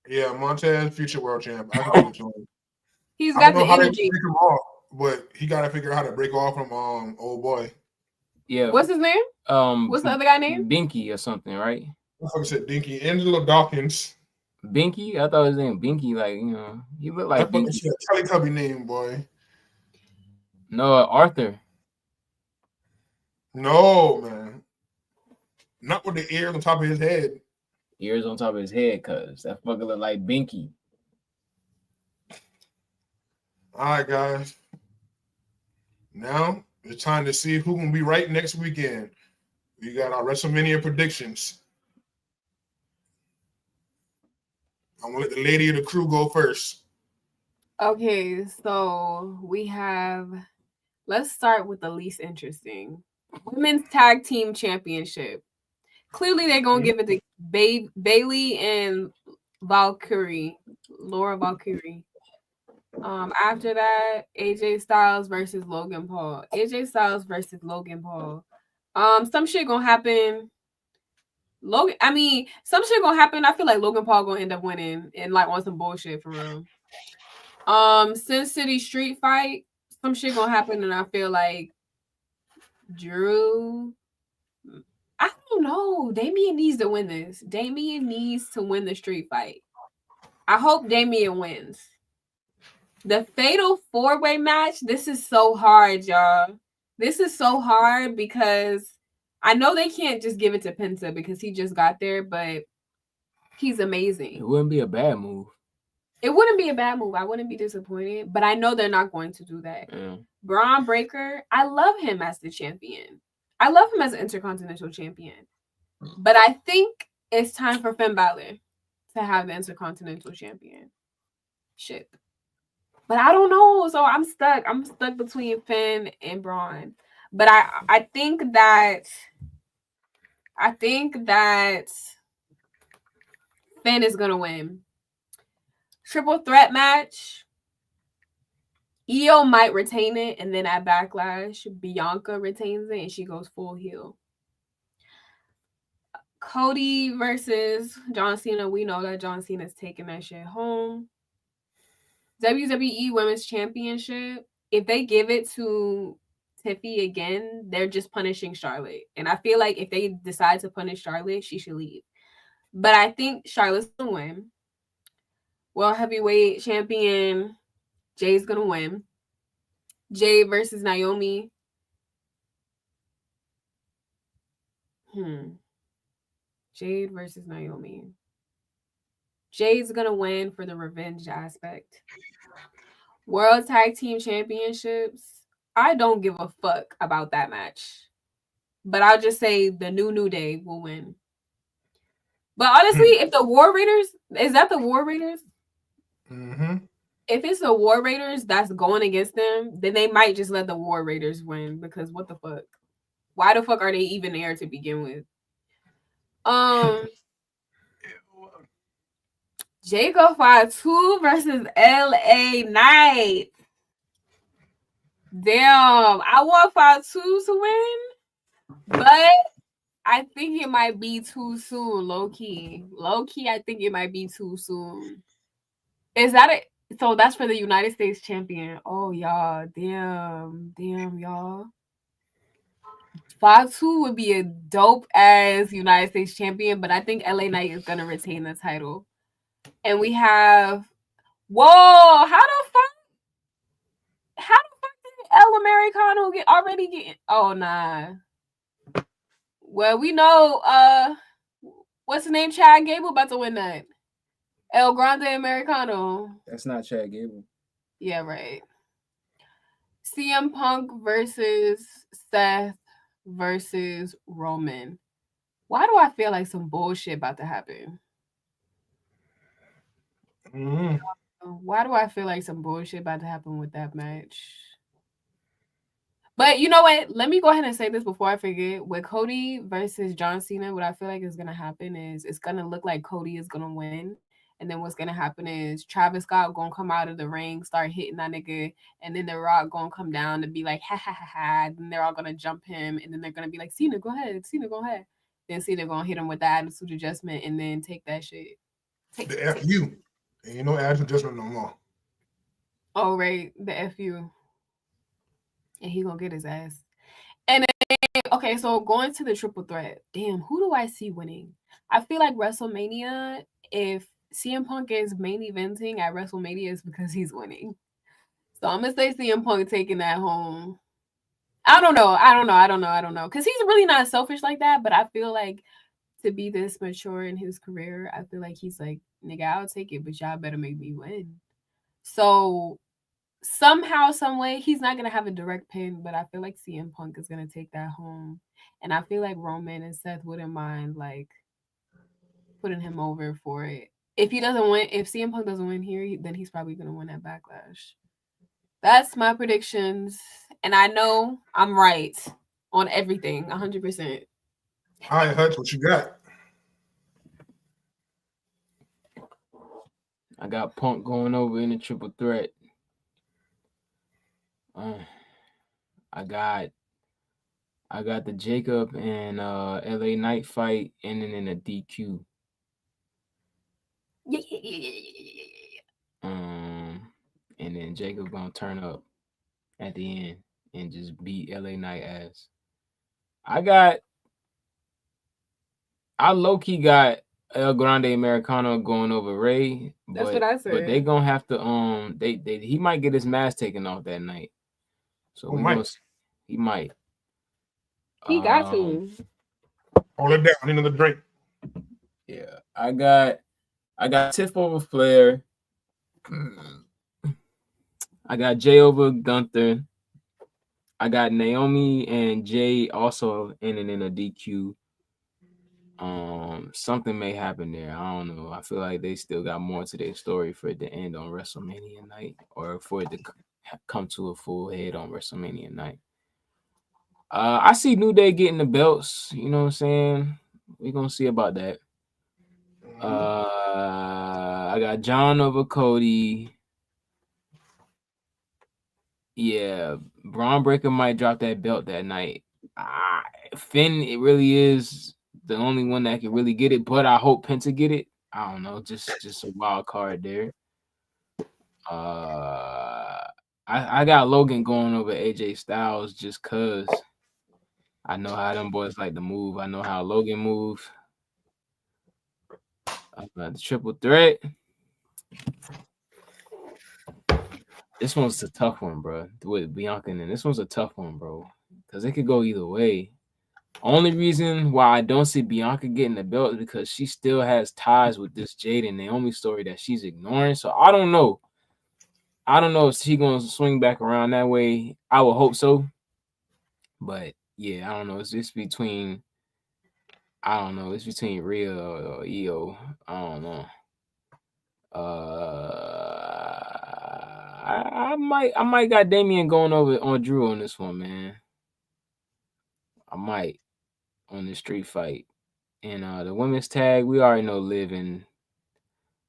Yeah, Montez, future world champ. I can give it to him. He's got the Break energy. him off, but he got to figure out how to break off from old boy. Yeah. What's his name? What's the other guy name? Binky or something, right? I fucking said Dinky. Angelo Dawkins. Binky? I thought his name Binky. Like, you know, he looked like Binky. Teletubby name, boy. No, Arthur. No, man. Not with the ears on top of his head. Ears on top of his head, cuz that fucker look like Binky. All right, guys. Now it's time to see who can be right next weekend. We got our WrestleMania predictions. I'm gonna let the lady of the crew go first. Okay, so we have. Let's start with the least interesting. Women's Tag Team Championship. Clearly, they're gonna give it to Bailey and Valkyrie, Laura Valkyrie. After that, AJ Styles versus Logan Paul. AJ Styles versus Logan Paul. Some shit gonna happen. Some shit gonna happen. I feel like Logan Paul gonna end up winning and like on some bullshit for real. Sin City Street Fight. Some shit gonna happen, and I feel like Drew. I don't know. Damian needs to win this. Damian needs to win the street fight. I hope Damian wins. The Fatal 4-Way match. This is so hard, y'all. This is so hard because I know they can't just give it to Penta because he just got there, but he's amazing. It wouldn't be a bad move. It wouldn't be a bad move. I wouldn't be disappointed, but I know they're not going to do that. Yeah. Braun Breaker, I love him as the champion. I love him as an Intercontinental Champion. But I think it's time for Finn Balor to have the Intercontinental Championship. But I don't know. So I'm stuck. I'm stuck between Finn and Braun. But I think that Finn is gonna win. Triple threat match. Io might retain it, and then at Backlash, Bianca retains it, and she goes full heel. Cody versus John Cena. We know that John Cena's taking that shit home. WWE Women's Championship. If they give it to Tiffy again, they're just punishing Charlotte. And I feel like if they decide to punish Charlotte, she should leave. But I think Charlotte's going to win. World Heavyweight Champion Jay's going to win. Jay versus Naomi. Jade versus Naomi. Jade's going to win for the revenge aspect. World Tag Team Championships. I don't give a fuck about that match. But I'll just say the New Day will win. But honestly, if the War Raiders, is that the War Raiders? Mm-hmm. If it's the War Raiders that's going against them, then they might just let the War Raiders win because what the fuck? Why the fuck are they even there to begin with? Jacob Fatu versus LA Knight. Damn, I want Fatu to win, but I think it might be too soon, low key. Low key, I think it might be too soon. Is that it? So that's for the United States champion. Oh, y'all. Damn, y'all. Fatu would be a dope ass United States champion, but I think LA Knight is gonna retain the title. And we have how the fuck did El Americano already get? Oh nah. Well, we know what's his name? Chad Gable about to win that. El Grande Americano. That's not Chad Gable. Yeah, right. CM Punk versus Seth versus Roman. Why do I feel like some bullshit about to happen? Mm-hmm. Why do I feel like some bullshit about to happen with that match? But you know what? Let me go ahead and say this before I forget. With Cody versus John Cena, what I feel like is going to happen is it's going to look like Cody is going to win. And then what's going to happen is Travis Scott going to come out of the ring, start hitting that nigga. And then The Rock going to come down and be like, ha, ha, ha, ha. Then they're all going to jump him. And then they're going to be like, Cena, go ahead. Cena, go ahead. Then Cena going to hit him with the attitude adjustment and then take that shit. The FU. Ain't no attitude adjustment no more. Oh, right. The FU. And he going to get his ass. And then, okay, so going to the triple threat. Damn, who do I see winning? I feel like WrestleMania, if CM Punk is main eventing at WrestleMania, is because he's winning. So I'm going to say CM Punk taking that home. I don't know. Because he's really not selfish like that, but I feel like to be this mature in his career, I feel like he's like, nigga, I'll take it, but y'all better make me win. So somehow, some way, he's not gonna have a direct pin, but I feel like CM Punk is gonna take that home, and I feel like Roman and Seth wouldn't mind like putting him over for it. If he doesn't win, if CM Punk doesn't win here, then he's probably gonna win at Backlash. That's my predictions, and I know I'm right on everything, 100%. All right, Hutch, what you got? I got Punk going over in the triple threat. I got the Jacob and LA Knight fight ending in a DQ. And then Jacob gonna turn up at the end and just beat LA Knight ass. I low-key got El Grande Americano going over Ray. That's what I said. But they gonna have to he might get his mask taken off that night. So he might. He got to. Hold it down. I need another drink. Yeah, I got Tiff over Flair. I got Jay over Gunther. I got Naomi and Jay also ending in a DQ. Something may happen there. I don't know. I feel like they still got more to their story for it to end on WrestleMania night, or for it to come to a full head on WrestleMania night. I see New Day getting the belts. You know what I'm saying? We're gonna see about that. I got John over Cody. Yeah, Braun Breaker might drop that belt that night. Finn, it really is the only one that can really get it, but I hope Penta get it. I don't know, just a wild card there. I got Logan going over AJ Styles just cause I know how them boys like to move. I know how Logan move. The triple threat. This one's a tough one, bro. With Bianca, and this one's a tough one, bro, because it could go either way. Only reason why I don't see Bianca getting the belt is because she still has ties with this Jade and Naomi story that she's ignoring. So I don't know. I don't know if she gonna swing back around that way. I would hope so. But yeah, I don't know. It's just between It's between Rhea or EO. I don't know. I might got Damian going over on Drew on this one, man. I might on the street fight. And the women's tag, we already know Liv and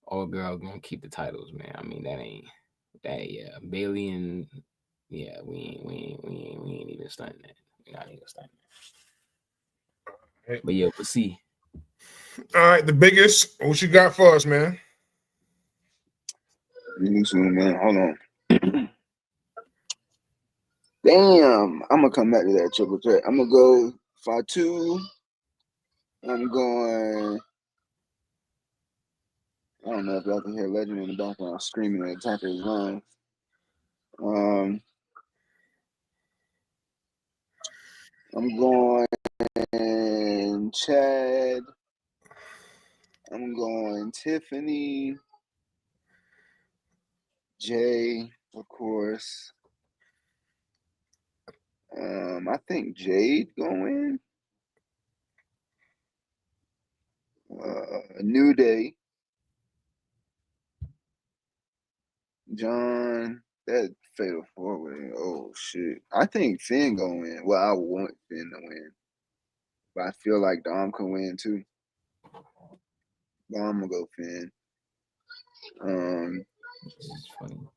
old girl gonna keep the titles, man. I mean yeah. Bailey and yeah, we ain't even stunning that. We're not even stunning that. But yeah, we'll see. All right, the biggest. What you got for us, man? Man, hold on. Damn, I'm gonna come back to that triple threat. I'm gonna go Fatu. I'm going. I don't know if y'all can hear Legend in the background screaming at the top of his lungs. I'm going Chad. I'm going Tiffany. Jay, of course. I think Jade going. New Day. John, that fatal four-way. Oh shit! I think Finn gonna win. Well, I want Finn to win, but I feel like Dom can win too. But I'm gonna go Finn.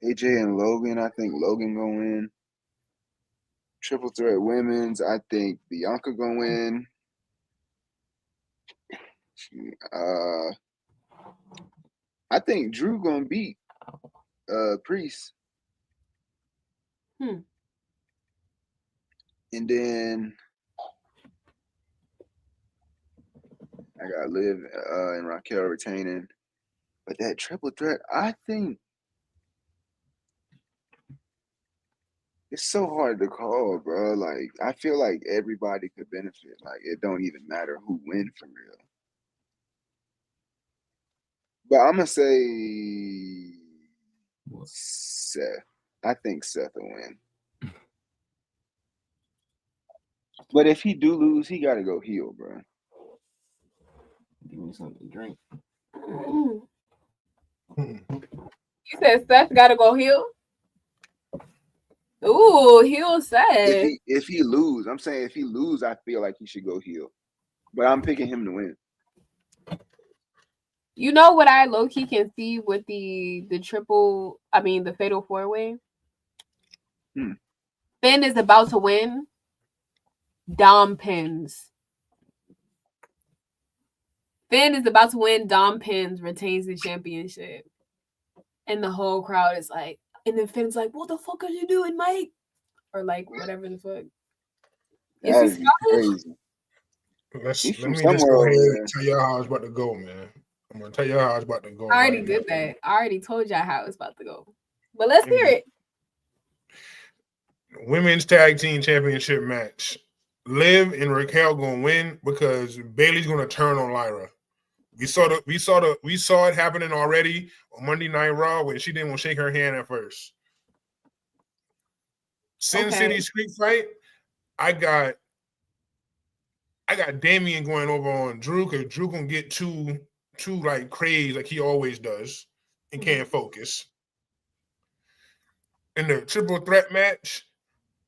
AJ and Logan. I think Logan gonna win. Triple threat women's. I think Bianca gonna win. I think Drew gonna beat Priest. And then I got Liv and Raquel retaining. But that triple threat, I think it's so hard to call, bro. Like, I feel like everybody could benefit. Like, it don't even matter who win for real. But I'm gonna say Seth. I think Seth will win. But if he do lose, he gotta go heel, bro. Give me something to drink. You said Seth gotta go heel? Ooh, heel Seth. If he lose, I'm saying if he lose, I feel like he should go heel. But I'm picking him to win. You know what I low-key can see with the fatal four-way? Finn is about to win. Dom pins. Finn is about to win. Dom pins, retains the championship. And the whole crowd is like, and then Finn's like, what the fuck are you doing, Mike? Or like, whatever the fuck. Is he crazy? Let me just go ahead and tell y'all how it's about to go, man. I'm going to tell y'all how it's about to go. I already did that. I already told y'all how it's about to go. But let's hear it. Women's Tag Team Championship match. Liv and Raquel going to win because Bailey's going to turn on Lyra. We saw it happening already on Monday Night Raw when she didn't want to shake her hand at first. Sin City Street Fight. I got Damian going over on Drew because Drew gonna get too like crazy like he always does and can't focus. In the triple threat match,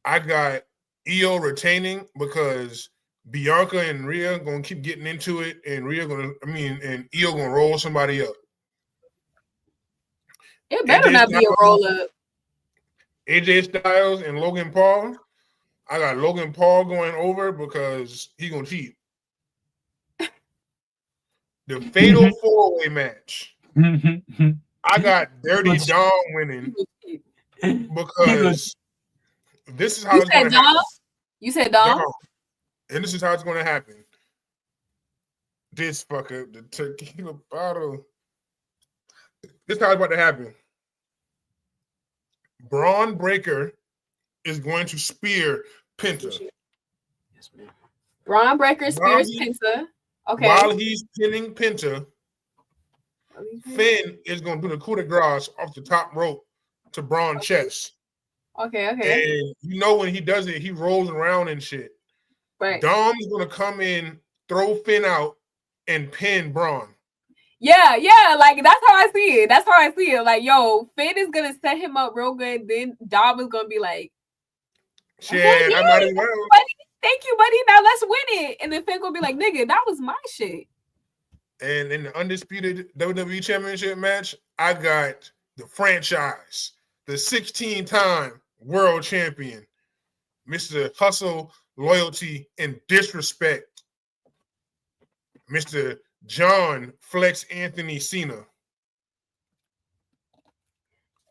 I got EO retaining because Bianca and Rhea gonna keep getting into it, and and EO gonna roll somebody up. It better not be a roll up. AJ Styles and Logan Paul. I got Logan Paul going over because he gonna cheat. The fatal four-way match. I got Dirty Dom winning because this is how it's gonna happen. You said Dom? And this is how it's gonna happen. This fucker, the tequila bottle. This is how it's about to happen. Braun Breaker is going to spear Penta. Yes, ma'am. Braun Breaker spears Penta. Okay. While he's pinning Penta, Finn is going to do the coup de grace off the top rope to Braun's chest. Okay. And you know when he does it, he rolls around and shit. Right. Dom's gonna come in, throw Finn out, and pin Braun. Yeah, like that's how I see it. Like, yo, Finn is gonna set him up real good. Then Dom is gonna be like, shit, okay, I might as well. Thank you, buddy. Now let's win it. And then Finn gonna be like, nigga, that was my shit. And in the undisputed WWE Championship match, I got the franchise, the 16-time world champion, Mr. Hustle, Loyalty, and Disrespect, Mr. John Flex Anthony Cena,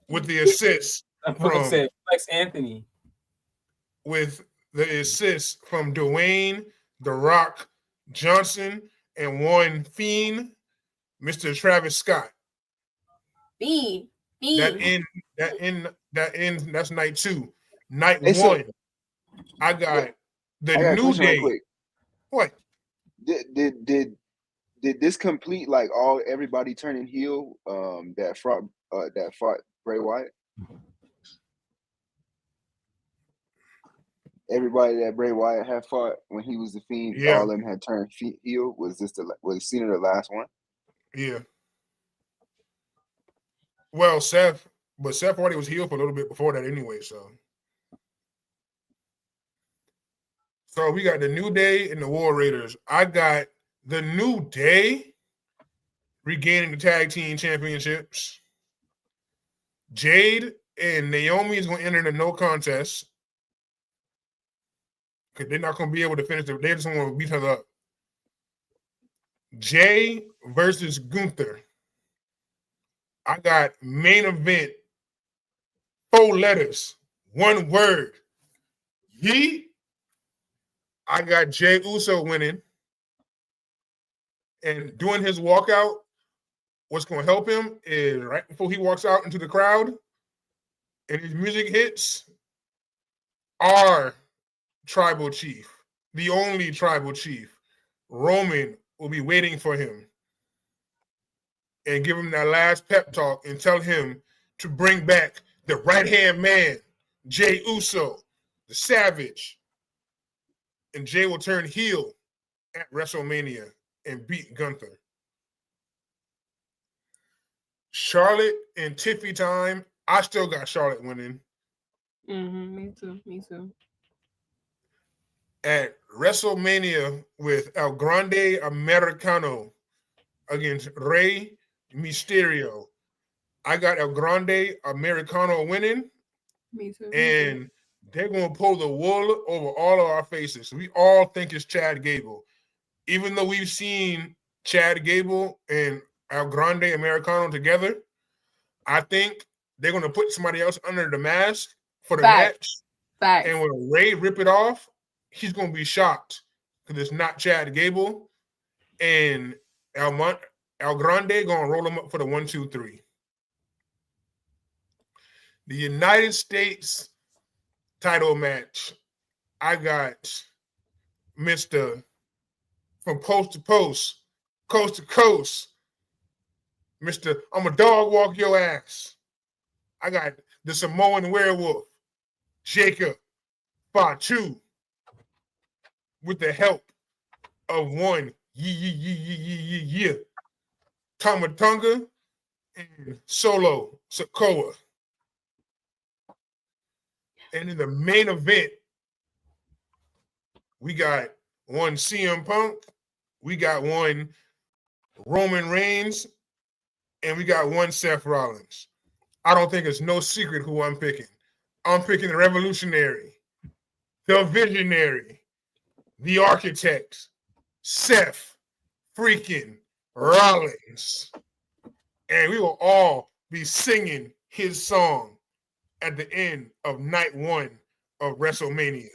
with the assist from Flex Anthony. With the assist from Dwayne The Rock Johnson and one Fiend, Mr. Travis Scott. Fiend. That's night 2. Night 1, I got the New Day. What? Did this complete like everybody turning heel that fought Bray Wyatt? Everybody that Bray Wyatt had fought when he was the Fiend, all of them had turned heel. Was Cena the last one? Yeah. Well, Seth already was heel for a little bit before that anyway, so we got the New Day and the War Raiders. I got the New Day regaining the tag team championships. Jade and Naomi is going to enter the no contest because they're not going to be able to finish it. They just want to beat her up. Jay versus Gunther. I got main event, 4 letters, 1 word. Yeet. I got Jey Uso winning. And doing his walkout, what's going to help him is right before he walks out into the crowd and his music hits, our tribal chief, the only tribal chief, Roman, will be waiting for him and give him that last pep talk and tell him to bring back the right-hand man, Jey Uso, the Savage. And Jey will turn heel at WrestleMania and beat Gunther. Charlotte and Tiffy time. I still got Charlotte winning. Me too. At WrestleMania with El Grande Americano against Rey Mysterio. I got El Grande Americano winning. Me too. And they're going to pull the wool over all of our faces. We all think it's Chad Gable. Even though we've seen Chad Gable and El Grande Americano together, I think they're going to put somebody else under the mask for the match. And when Ray rip it off, he's going to be shocked because it's not Chad Gable. And El Grande going to roll him up for the 1, 2, 3. The United States title match, I got Mr. from post to post, coast to coast, Mr. I'm a dog walk your ass. I got the Samoan werewolf, Jacob Fatu, with the help of one Tamatonga and Solo Sokoa. And in the main event, we got one CM Punk, we got one Roman Reigns, and we got one Seth Rollins. I don't think it's no secret who I'm picking. I'm picking the revolutionary, the visionary, the architect, Seth freaking Rollins. And we will all be singing his song at the end of night 1 of WrestleMania.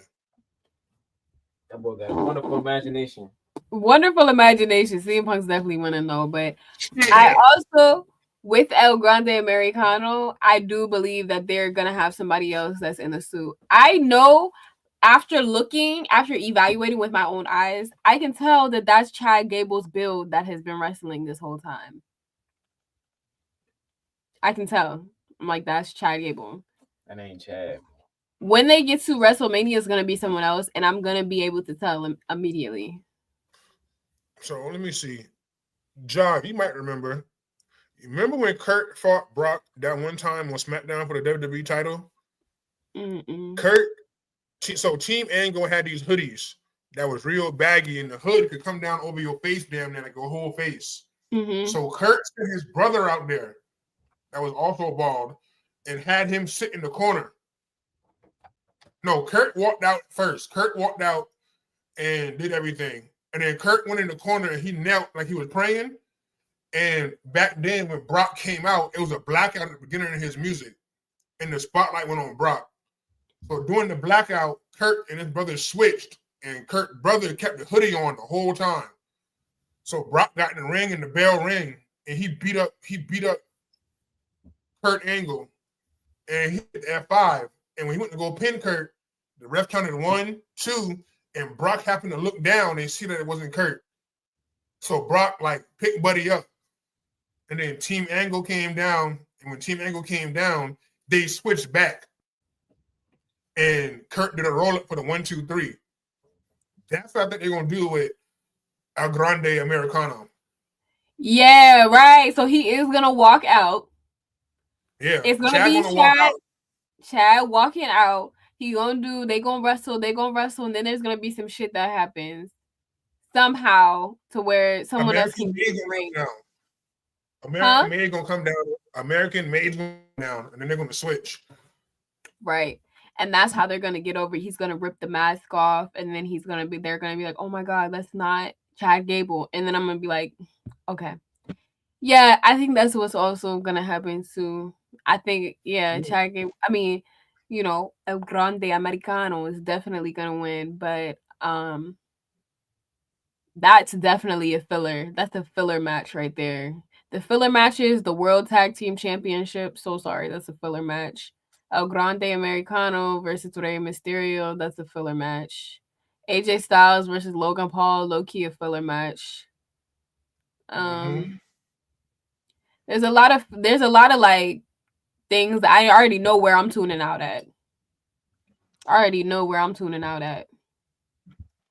That boy got a wonderful imagination. Wonderful imagination. CM Punk's definitely winning though, but I also, with El Grande Americano, I do believe that they're gonna have somebody else that's in a suit. I know after evaluating with my own eyes, I can tell that that's Chad Gable's build that has been wrestling this whole time. I can tell. I'm like, that's Chad Gable. That ain't Chad. When they get to WrestleMania, it's gonna be someone else, and I'm gonna be able to tell them immediately. So let me see. John, you might remember. Remember when Kurt fought Brock that one time on SmackDown for the WWE title? Mm-mm. Kurt, so Team Angle had these hoodies that was real baggy, and the hood could come down over your face, damn near, like your whole face. Mm-hmm. So Kurt sent his brother out there that was also bald and had him sit in the corner. No, Kurt walked out first. Kurt walked out and did everything. And then Kurt went in the corner and he knelt like he was praying. And back then when Brock came out, it was a blackout at the beginning of his music. And the spotlight went on Brock. So during the blackout, Kurt and his brother switched. And Kurt's brother kept the hoodie on the whole time. So Brock got in the ring and the bell rang. And he beat up Kurt Angle. And he hit F5. And when he went to go pin Kurt, the ref counted 1, 2, and Brock happened to look down and see that it wasn't Kurt. So Brock like picked Buddy up. And then Team Angle came down. And when Team Angle came down, they switched back. And Kurt did a roll-up for the 1, 2, 3. That's what I think they're going to do with El Grande Americano. Yeah, right. So he is going to walk out. Yeah. It's going to be Chad walking out. They gonna wrestle, and then there's gonna be some shit that happens somehow to where someone else can get the ring. American Made gonna come down. American Made gonna come down, and then they're gonna switch. Right. And that's how they're gonna get over. He's gonna rip the mask off, and then they're gonna be like, oh my God, that's not Chad Gable. And then I'm gonna be like, okay. Yeah, I think that's what's also gonna happen too. I think, Chad Gable, I mean, El Grande Americano is definitely gonna win, but that's definitely a filler. That's a filler match right there. The filler match is the World Tag Team Championship. So sorry, that's a filler match. El Grande Americano versus Rey Mysterio, that's a filler match. AJ Styles versus Logan Paul, low-key a filler match. There's a lot of like things that I already know where I'm tuning out at.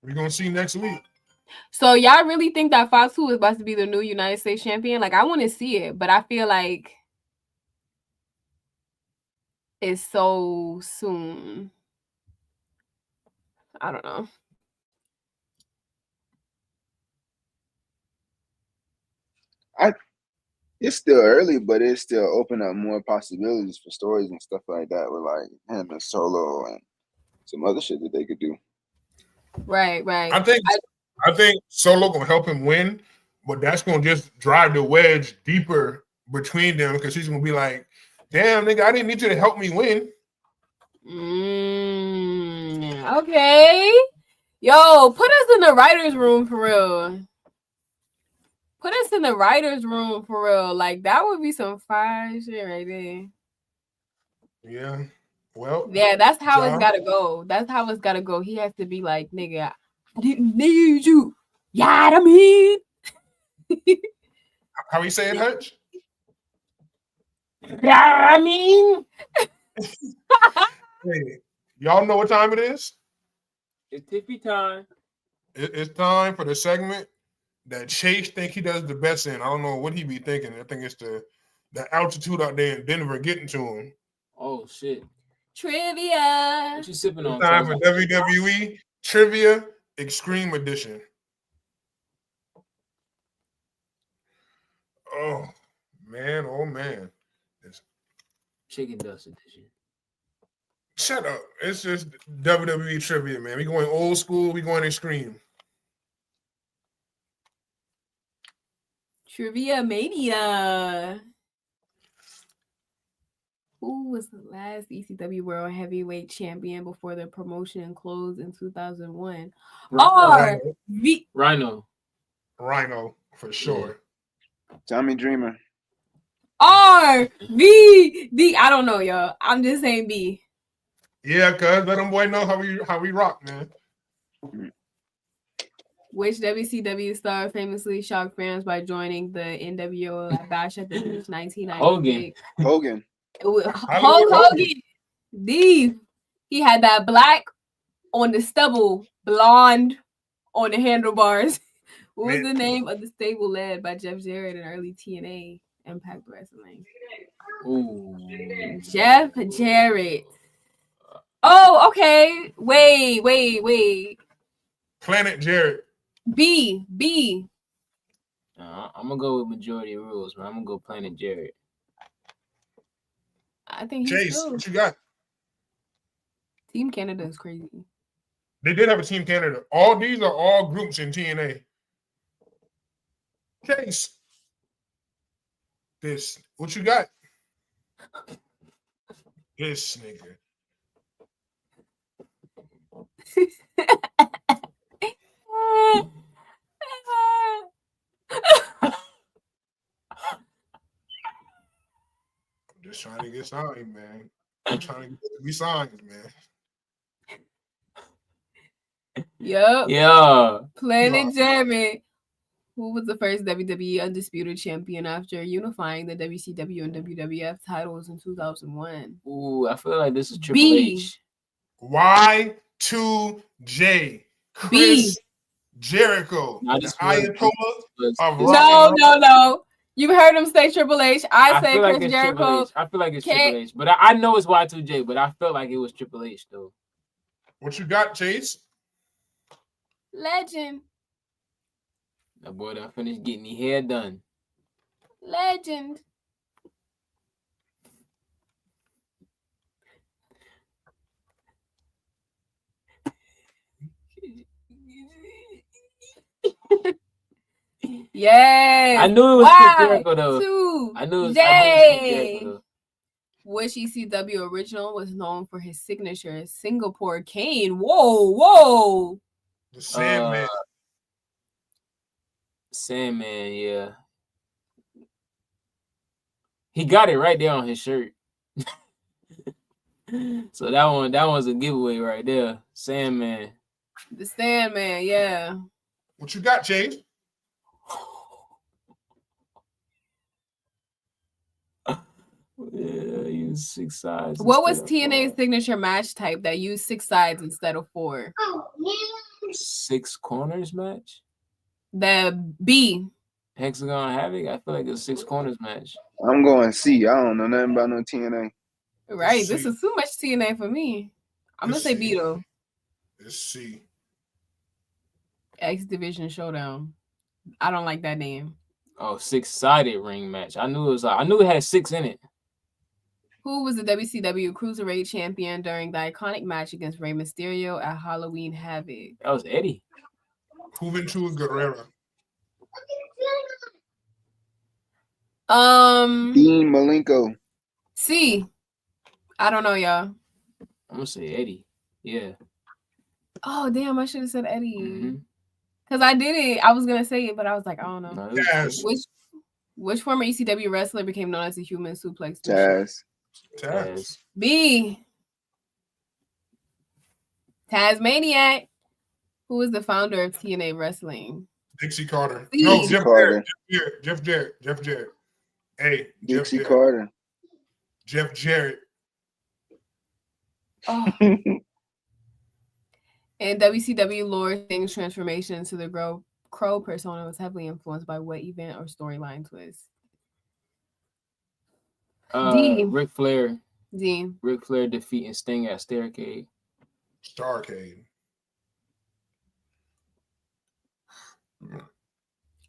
We're gonna see next week. So y'all really think that Fatu is about to be the new United States champion? Like, I want to see it, but I feel like it's so soon. I don't know. It's still early, but it still open up more possibilities for stories and stuff like that with like him and Solo and some other shit that they could do. Right. I think Solo gonna help him win, but that's gonna just drive the wedge deeper between them because he's gonna be like, "Damn, nigga, I didn't need you to help me win." Okay. Yo, put us in the writer's room for real. Like, that would be some fire shit right there. Yeah. Well. Yeah, that's how it's gotta go. He has to be like, nigga, I didn't need you. Yeah, I mean. How you saying, Hutch? Yeah, I mean. Hey, y'all know what time it is? It's tippy time. It's time for the segment that Chase think he does the best in. I don't know what he be thinking. I think it's the altitude out there in Denver getting to him. Oh shit. Trivia. What you sipping on? It's time for WWE Trivia Extreme Edition. Oh man. It's Chicken dust edition. Shut up. It's just WWE Trivia, man. We going old school, we going extreme. Trivia Mania. Who was the last ECW World Heavyweight Champion before the promotion closed in 2001? Rhino, for sure. Tommy Dreamer. RVD. I don't know, y'all. I'm just saying B. Yeah, cuz let them boy know how we rock, man. Which WCW star famously shocked fans by joining the NWO Bash at the 1996? Hogan. Hulk Hogan. He had that black on the stubble, blonde on the handlebars. What was the name of the stable led by Jeff Jarrett in early TNA Impact Wrestling? Ooh. Jeff Jarrett. Oh, okay. Wait. Planet Jarrett. B. I'm gonna go with majority rules, man. I'm gonna go Planet Jarrett. I think he's Chase, still. what you got? Team Canada is crazy. They did have a Team Canada. All these are all groups in TNA. Chase, what you got? This nigga. Just trying to get signed, man. I'm trying to get me signed, man. Yup. Yeah. Planet Jarrett, who was the first WWE Undisputed Champion after unifying the WCW and WWF titles in 2001. Ooh, I feel like this is Triple H. Y2J. Chris Jericho. The Ayatollah of rock. No. You heard him say Triple H. I say feel like Chris it's Jericho. Triple H. I feel like it's Triple H. But I know it's Y2J, but I felt like it was Triple H, though. What you got, Chase? Legend. That boy done finished getting his hair done. Legend. Yes. I knew it was Chris Jericho, though. I knew it was Chris Jericho, though. Which ECW original was known for his signature Singapore cane. Whoa. The Sandman. Sandman, yeah. He got it right there on his shirt. So that one's a giveaway right there. Sandman. The Sandman, yeah. What you got, Chase? Yeah, use 6 sides. What was TNA's signature match type that used 6 sides instead of 4? 6 corners match? The B. Hexagon Havoc? I feel like it's 6 corners match. I'm going C. I don't know nothing about no TNA. Right. This is too much TNA for me. I'm going to say B, though. It's C. X Division Showdown. I don't like that name. Oh, 6-sided ring match. I knew it had 6 in it. Who was the WCW Cruiserweight Champion during the iconic match against Rey Mysterio at Halloween Havoc? That was Eddie. Juventud Guerrera. Dean Malenko. C. I don't know, y'all. I'm gonna say Eddie. Yeah. Oh, damn, I should have said Eddie. Mm-hmm. Because I did it. I was going to say it, but I was like, I don't know. Taz. Which former ECW wrestler became known as the Human Suplex? Taz. B. Tasmaniac. Who is the founder of TNA Wrestling? Dixie Carter. C. No, Jeff Carter. Jarrett. Jeff Jarrett. Hey, Dixie Carter. Jeff Jarrett. Oh. And WCW lore, Sting's transformation into the Crow persona was heavily influenced by what event or storyline twist? D. Ric Flair. D. Ric Flair defeating Sting at Starrcade.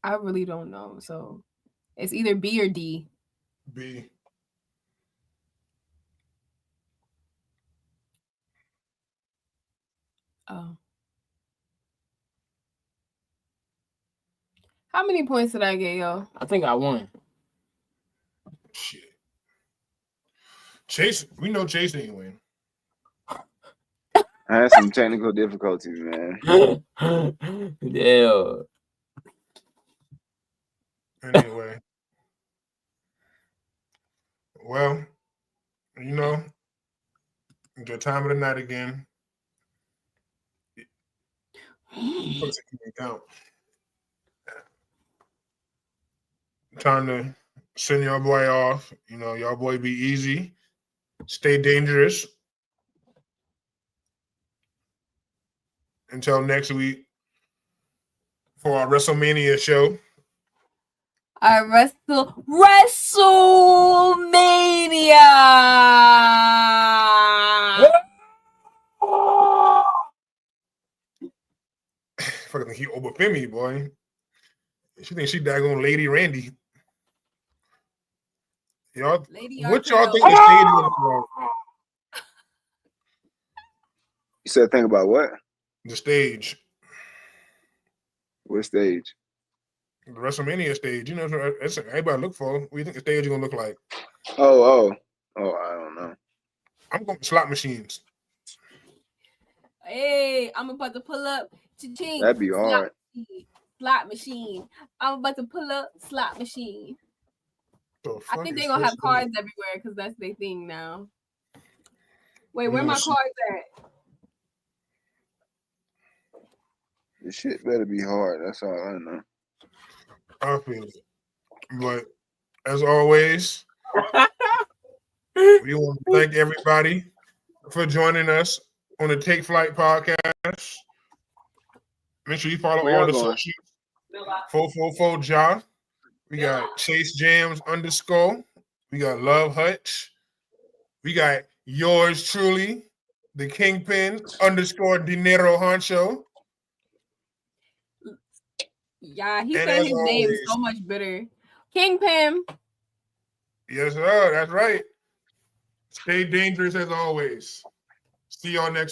I really don't know. So it's either B or D. B. Oh. How many points did I get, yo? I think I won. Shit. Chase, we know Chase ain't win. I had some technical difficulties, man. Yeah. Anyway. Well, you know, the time of the night again. Time to send your boy off. You know, your boy be easy. Stay dangerous. Until next week for our WrestleMania show. Our WrestleMania. Fucking he overfemi, boy. She thinks she daggone Lady Randy. Y'all, Lady what y'all Arcano. think the stage is gonna look like? You said think about what? The stage. What stage? The WrestleMania stage. You know, that's everybody look for. What do you think the stage is gonna look like? Oh, I don't know. I'm going slot machines. Hey, I'm about to pull up. Cha-ching. That'd be hard. Slot machine. I'm about to pull up slot machine. I think they're gonna have cards everywhere because that's their thing now. Wait, where my cards at? This shit better be hard. That's all I know. I feel it. But as always, we want to thank everybody for joining us on the Take Flight podcast. Make sure you follow Where all the y'all going? socials. 444 Ja. We got Chase Jams _ We got Love Hutch. We got yours truly, the Kingpin _ Dinero Honcho. Yeah, he And said as his name always- so much better. Kingpin. Yes, sir. That's right. Stay dangerous as always. See y'all next week.